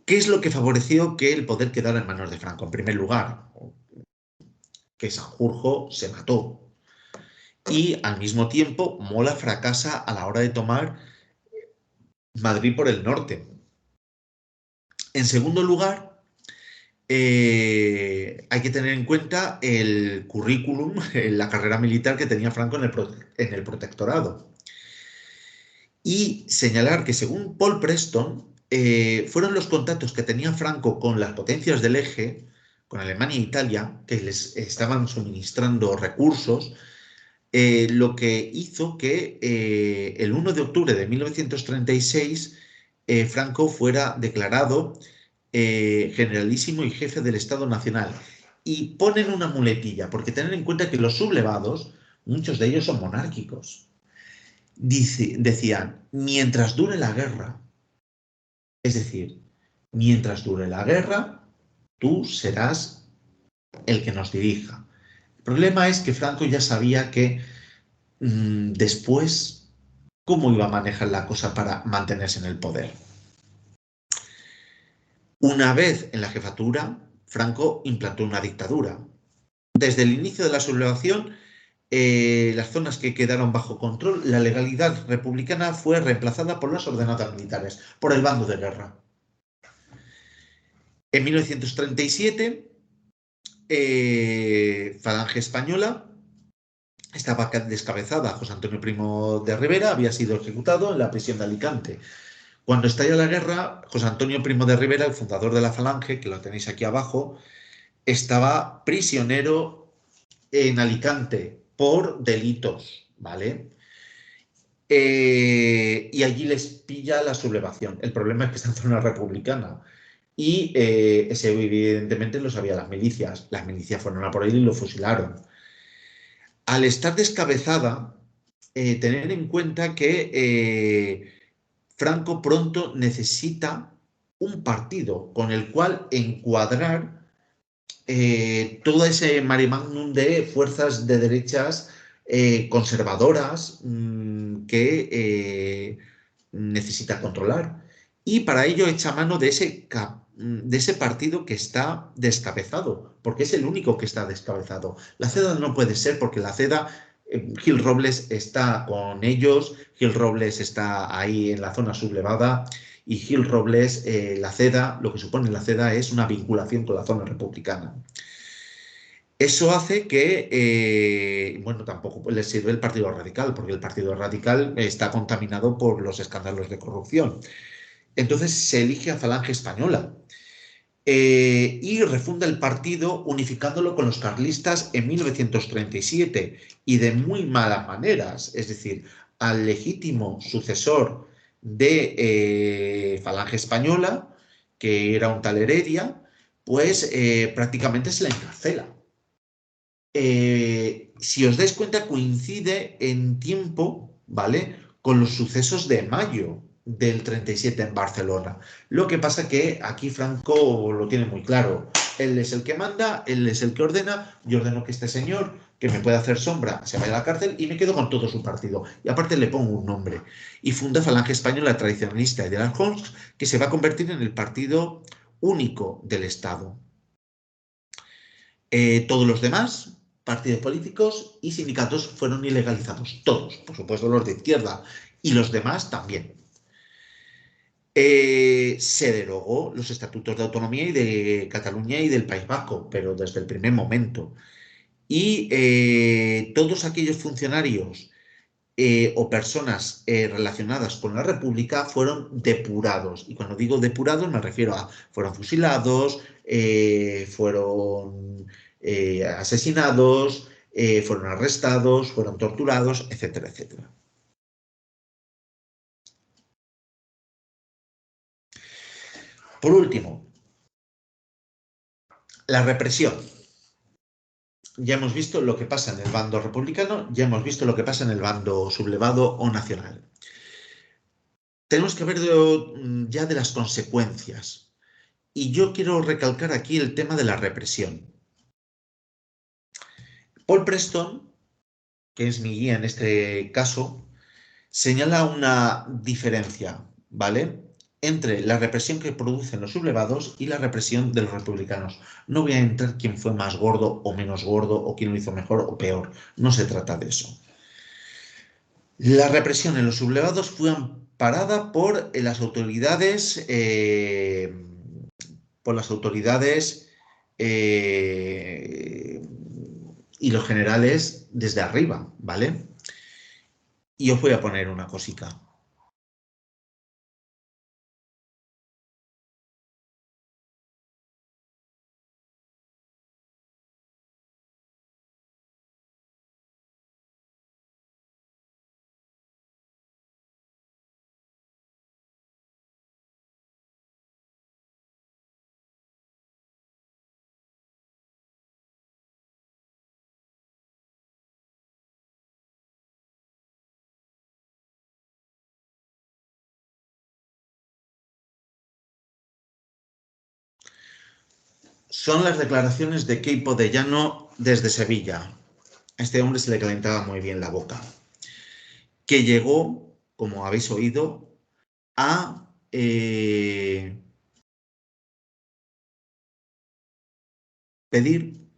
¿Qué es lo que favoreció que el poder quedara en manos de Franco? En primer lugar, que Sanjurjo se mató y al mismo tiempo Mola fracasa a la hora de tomar Madrid por el norte. En segundo lugar, hay que tener en cuenta el currículum, la carrera militar que tenía Franco en el protectorado. Y señalar que según Paul Preston, fueron los contactos que tenía Franco con las potencias del eje, con Alemania e Italia, que les estaban suministrando recursos, lo que hizo que el 1 de octubre de 1936 Franco fuera declarado generalísimo y jefe del Estado Nacional. Y ponen una muletilla, porque tener en cuenta que los sublevados, muchos de ellos son monárquicos. Decían, mientras dure la guerra, es decir, mientras dure la guerra, tú serás el que nos dirija. El problema es que Franco ya sabía que después, ¿cómo iba a manejar la cosa para mantenerse en el poder? Una vez en la jefatura, Franco implantó una dictadura. Desde el inicio de la sublevación, las zonas que quedaron bajo control, la legalidad republicana fue reemplazada por las ordenanzas militares, por el bando de guerra. En 1937, Falange Española estaba descabezada. José Antonio Primo de Rivera había sido ejecutado en la prisión de Alicante. Cuando estalla la guerra, José Antonio Primo de Rivera, el fundador de la Falange, que lo tenéis aquí abajo, estaba prisionero en Alicante por delitos, ¿vale? Y allí les pilla la sublevación. El problema es que está en zona republicana. Y ese evidentemente lo sabían las milicias. Las milicias fueron a por él y lo fusilaron. Al estar descabezada, tener en cuenta que Franco pronto necesita un partido con el cual encuadrar todo ese mare magnum de fuerzas de derechas conservadoras que necesita controlar. Y para ello echa mano de ese partido que está descabezado, porque es el único que está descabezado. La CEDA no puede ser porque la CEDA, Gil Robles está con ellos, Gil Robles está ahí en la zona sublevada y Gil Robles, la CEDA, lo que supone la CEDA es una vinculación con la zona republicana. Eso hace que, bueno, tampoco le sirve el Partido Radical, porque el Partido Radical está contaminado por los escándalos de corrupción. Entonces se elige a Falange Española y refunda el partido unificándolo con los carlistas en 1937 y de muy malas maneras, es decir, al legítimo sucesor de Falange Española, que era un tal Heredia, pues prácticamente se la encarcela. Si os dais cuenta, coincide en tiempo, ¿vale? Con los sucesos de mayo del 37 en Barcelona. Lo que pasa que aquí Franco lo tiene muy claro. Él es el que manda, él es el que ordena. Yo ordeno que este señor, que me puede hacer sombra, se vaya a la cárcel y me quedo con todo su partido. Y aparte le pongo un nombre. Y funda Falange Española Tradicionalista y de las Junts, que se va a convertir en el partido único del Estado. Todos los demás partidos políticos y sindicatos fueron ilegalizados, todos, por supuesto los de izquierda, y los demás también. Se derogó los estatutos de autonomía y de Cataluña y del País Vasco, pero desde el primer momento. Y todos aquellos funcionarios o personas relacionadas con la República fueron depurados. Y cuando digo depurados me refiero a fueron fusilados, fueron asesinados, fueron arrestados, fueron torturados, etcétera, etcétera. Por último, la represión. Ya hemos visto lo que pasa en el bando republicano, ya hemos visto lo que pasa en el bando sublevado o nacional. Tenemos que ver ya de las consecuencias. Y yo quiero recalcar aquí el tema de la represión. Paul Preston, que es mi guía en este caso, señala una diferencia, ¿vale? Entre la represión que producen los sublevados y la represión de los republicanos. No voy a entrar quién fue más gordo o menos gordo o quién lo hizo mejor o peor. No se trata de eso. La represión en los sublevados fue amparada por las autoridades y los generales desde arriba, ¿vale? Y os voy a poner una cosica. Son las declaraciones de Queipo de Llano desde Sevilla. A este hombre se le calentaba muy bien la boca. que llegó, como habéis oído, a pedir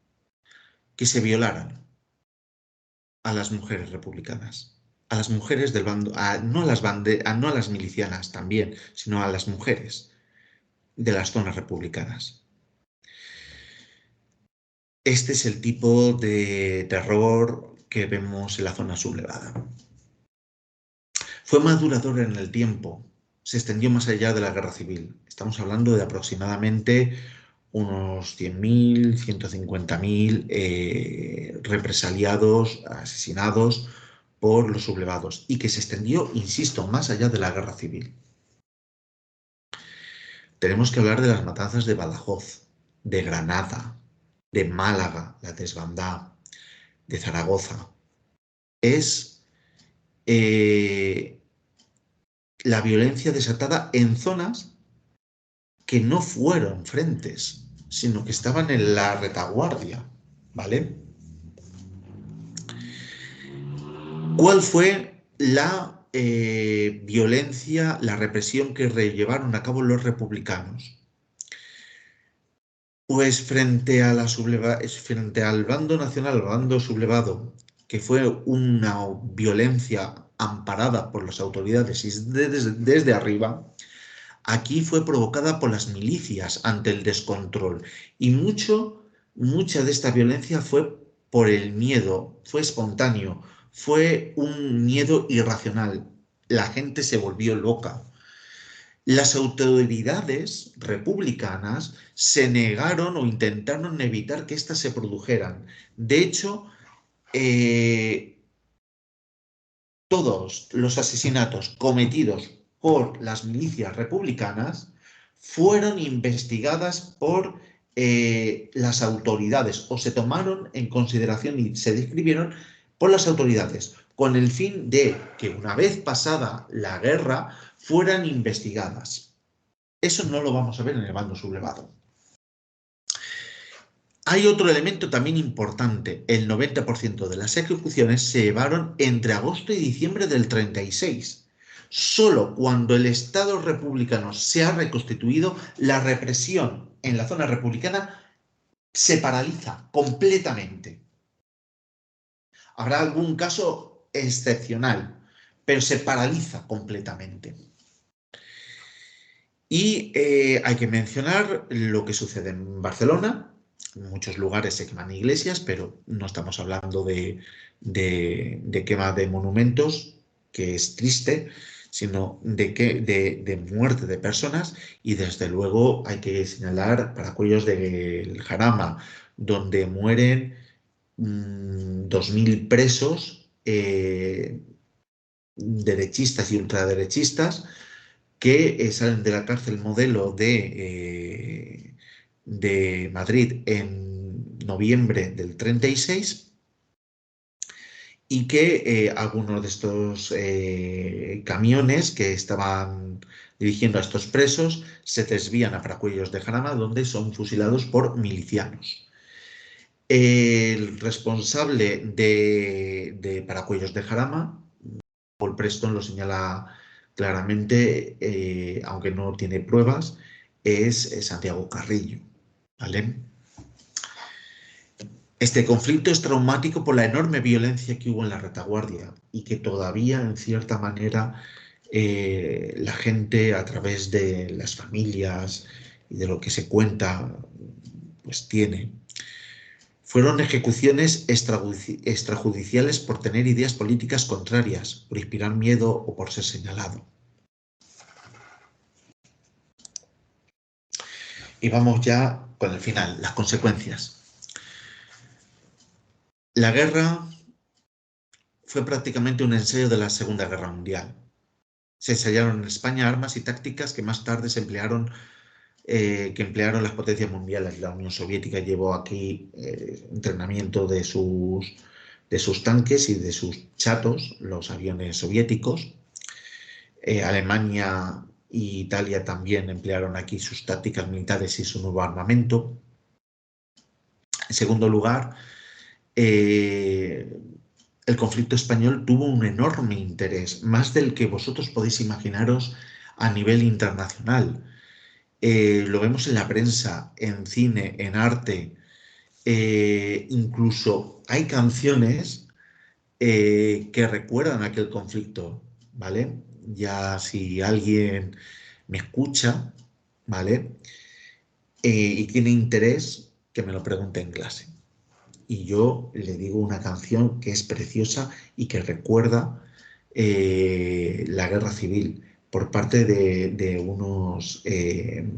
que se violaran a las mujeres republicanas, a las mujeres del bando, no a las milicianas también, sino a las mujeres de las zonas republicanas. Este es el tipo de terror que vemos en la zona sublevada. Fue más duradero en el tiempo, se extendió más allá de la guerra civil. Estamos hablando de aproximadamente unos 100.000, 150.000 represaliados, asesinados por los sublevados, y que se extendió, insisto, más allá de la guerra civil. Tenemos que hablar de las matanzas de Badajoz, de Granada, de Málaga, la desbandá, de Zaragoza. Es la violencia desatada en zonas que no fueron frentes, sino que estaban en la retaguardia, ¿vale? ¿Cuál fue la violencia, la represión que llevaron a cabo los republicanos? Pues frente al bando nacional, al bando sublevado, que fue una violencia amparada por las autoridades y desde arriba, aquí fue provocada por las milicias ante el descontrol. Y mucha de esta violencia fue por el miedo, fue espontáneo, fue un miedo irracional. La gente se volvió loca. Las autoridades republicanas se negaron o intentaron evitar que éstas se produjeran. De hecho, todos los asesinatos cometidos por las milicias republicanas fueron investigadas por las autoridades o se tomaron en consideración y se describieron por las autoridades con el fin de que una vez pasada la guerra fueran investigadas. Eso no lo vamos a ver en el bando sublevado. Hay otro elemento también importante. El 90% de las ejecuciones se llevaron entre agosto y diciembre del 36. Solo cuando el Estado republicano se ha reconstituido, la represión en la zona republicana se paraliza completamente. Habrá algún caso excepcional, pero se paraliza completamente. Y hay que mencionar lo que sucede en Barcelona. En muchos lugares se queman iglesias, pero no estamos hablando de quema de monumentos, que es triste, sino de muerte de personas. Y desde luego hay que señalar Paracuellos del Jarama, donde mueren 2.000 presos derechistas y ultraderechistas que salen de la cárcel modelo de Madrid en noviembre del 36 y que algunos de estos camiones que estaban dirigiendo a estos presos se desvían a Paracuellos de Jarama, donde son fusilados por milicianos. El responsable de Paracuellos de Jarama, Paul Preston, lo señala claramente, aunque no tiene pruebas, es Santiago Carrillo, ¿vale? Este conflicto es traumático por la enorme violencia que hubo en la retaguardia y que todavía, en cierta manera, la gente, a través de las familias y de lo que se cuenta, pues tiene. Fueron ejecuciones extrajudiciales por tener ideas políticas contrarias, por inspirar miedo o por ser señalado. Y vamos ya con el final, las consecuencias. La guerra fue prácticamente un ensayo de la Segunda Guerra Mundial. Se ensayaron en España armas y tácticas que más tarde se emplearon, las potencias mundiales. La Unión Soviética llevó aquí entrenamiento de sus tanques y de sus chatos, los aviones soviéticos. Alemania e Italia también emplearon aquí sus tácticas militares y su nuevo armamento. En segundo lugar, el conflicto español tuvo un enorme interés, más del que vosotros podéis imaginaros a nivel internacional. Lo vemos en la prensa, en cine, en arte, incluso hay canciones que recuerdan aquel conflicto, ¿vale? Ya si alguien me escucha, ¿vale? Y tiene interés, que me lo pregunte en clase. Y yo le digo una canción que es preciosa y que recuerda la guerra civil por parte de unos de,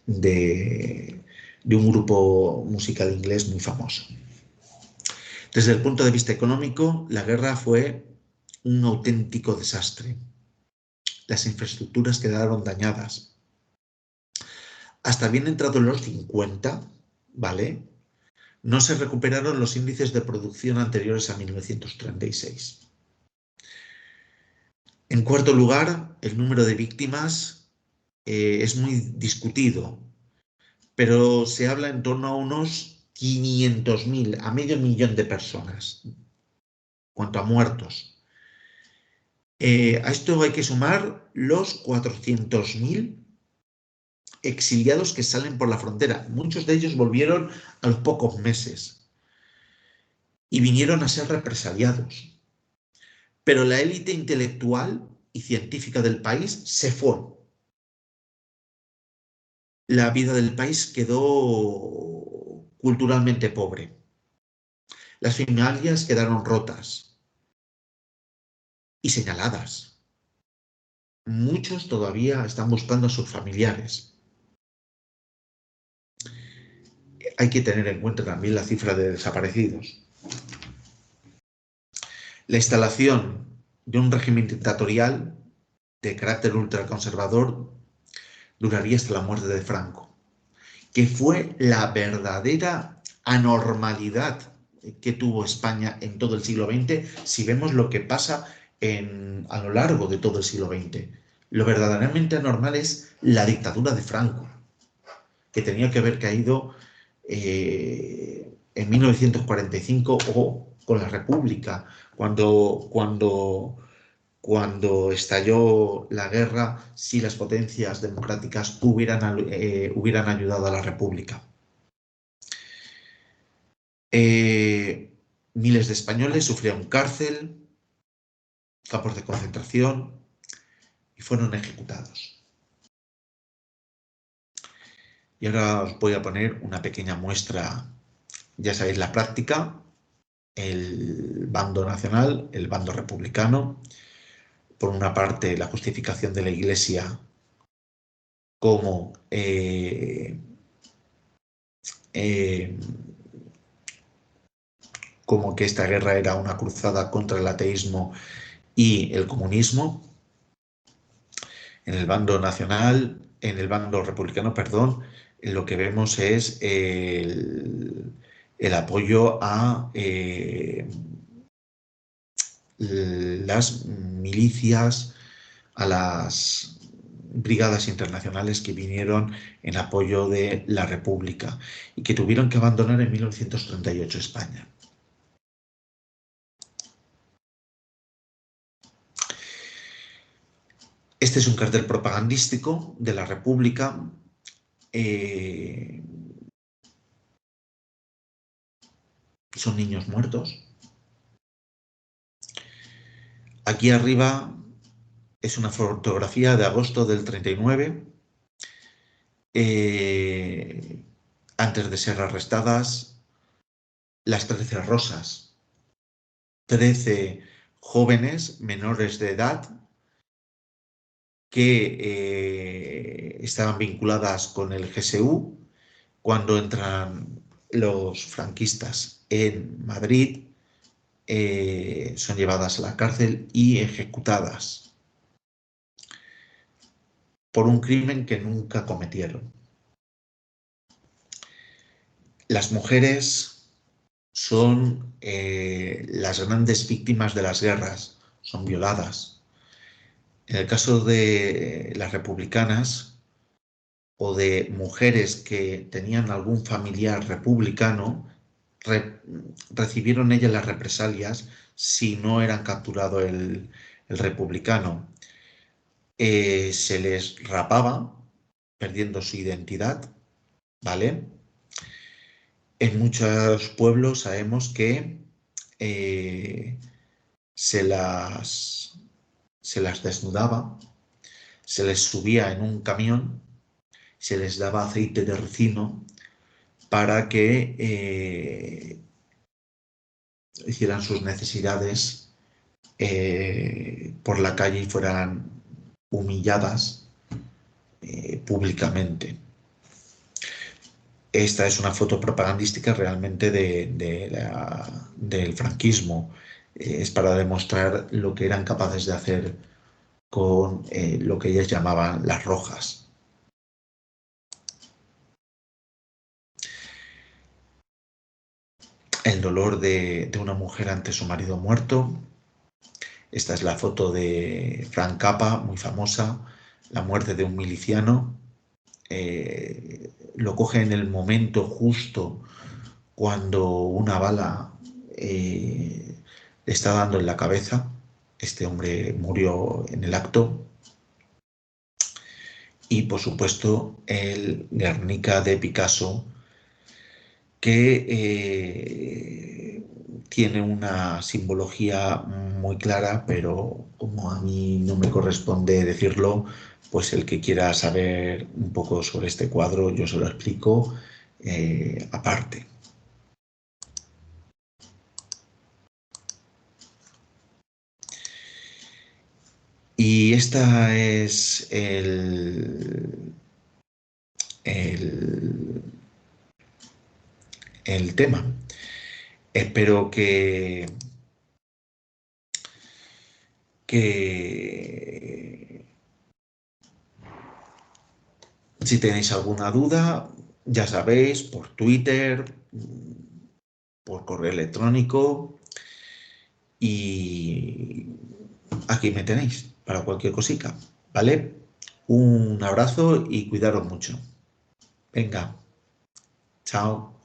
de, de un grupo musical inglés muy famoso. Desde el punto de vista económico, la guerra fue un auténtico desastre. Las infraestructuras quedaron dañadas. Hasta bien entrado en los 50, ¿vale? No se recuperaron los índices de producción anteriores a 1936. En cuarto lugar, el número de víctimas es muy discutido, pero se habla en torno a unos 500.000, a medio millón de personas, cuanto a muertos. A esto hay que sumar los 400.000 exiliados que salen por la frontera. Muchos de ellos volvieron a los pocos meses y vinieron a ser represaliados. Pero la élite intelectual y científica del país se fue. La vida del país quedó culturalmente pobre. Las familias quedaron rotas y señaladas. Muchos todavía están buscando a sus familiares. Hay que tener en cuenta también la cifra de desaparecidos. La instalación de un régimen dictatorial de carácter ultraconservador duraría hasta la muerte de Franco, que fue la verdadera anormalidad que tuvo España en todo el siglo XX, si vemos lo que pasa a lo largo de todo el siglo XX. Lo verdaderamente anormal es la dictadura de Franco, que tenía que haber caído en 1945 o con la República, cuando estalló la guerra, si las potencias democráticas hubieran ayudado a la República. Miles de españoles sufrieron cárcel, campos de concentración y fueron ejecutados. Y ahora os voy a poner una pequeña muestra, ya sabéis la práctica, el bando nacional, el bando republicano. Por una parte, la justificación de la Iglesia como como que esta guerra era una cruzada contra el ateísmo y el comunismo. En el bando nacional, en el bando republicano, perdón, lo que vemos es el apoyo a las milicias, a las brigadas internacionales que vinieron en apoyo de la República y que tuvieron que abandonar en 1938 España. Este es un cartel propagandístico de la República. Son niños muertos. Aquí arriba es una fotografía de agosto del 39, antes de ser arrestadas, las 13 rosas. 13 jóvenes menores de edad que estaban vinculadas con el GSU cuando entran los franquistas en Madrid, son llevadas a la cárcel y ejecutadas por un crimen que nunca cometieron. Las mujeres son las grandes víctimas de las guerras, son violadas. En el caso de las republicanas, o de mujeres que tenían algún familiar republicano, recibieron ellas las represalias si no eran capturado el republicano. Se les rapaba, perdiendo su identidad, ¿vale? En muchos pueblos sabemos que se las desnudaba, se les subía en un camión, se les daba aceite de ricino para que hicieran sus necesidades por la calle y fueran humilladas públicamente. Esta es una foto propagandística realmente del franquismo. Es para demostrar lo que eran capaces de hacer con lo que ellas llamaban las rojas. El dolor de una mujer ante su marido muerto. Esta es la foto de Frank Capra, muy famosa, la muerte de un miliciano. Lo coge en el momento justo cuando una bala le está dando en la cabeza. Este hombre murió en el acto. Y por supuesto el Guernica de Picasso, que tiene una simbología muy clara, pero como a mí no me corresponde decirlo, pues el que quiera saber un poco sobre este cuadro, yo se lo explico aparte. Y esta es el tema. Espero que si tenéis alguna duda, ya sabéis, por Twitter, por correo electrónico, y aquí me tenéis para cualquier cosita, ¿vale? Un abrazo y cuidaros mucho. Venga, chao.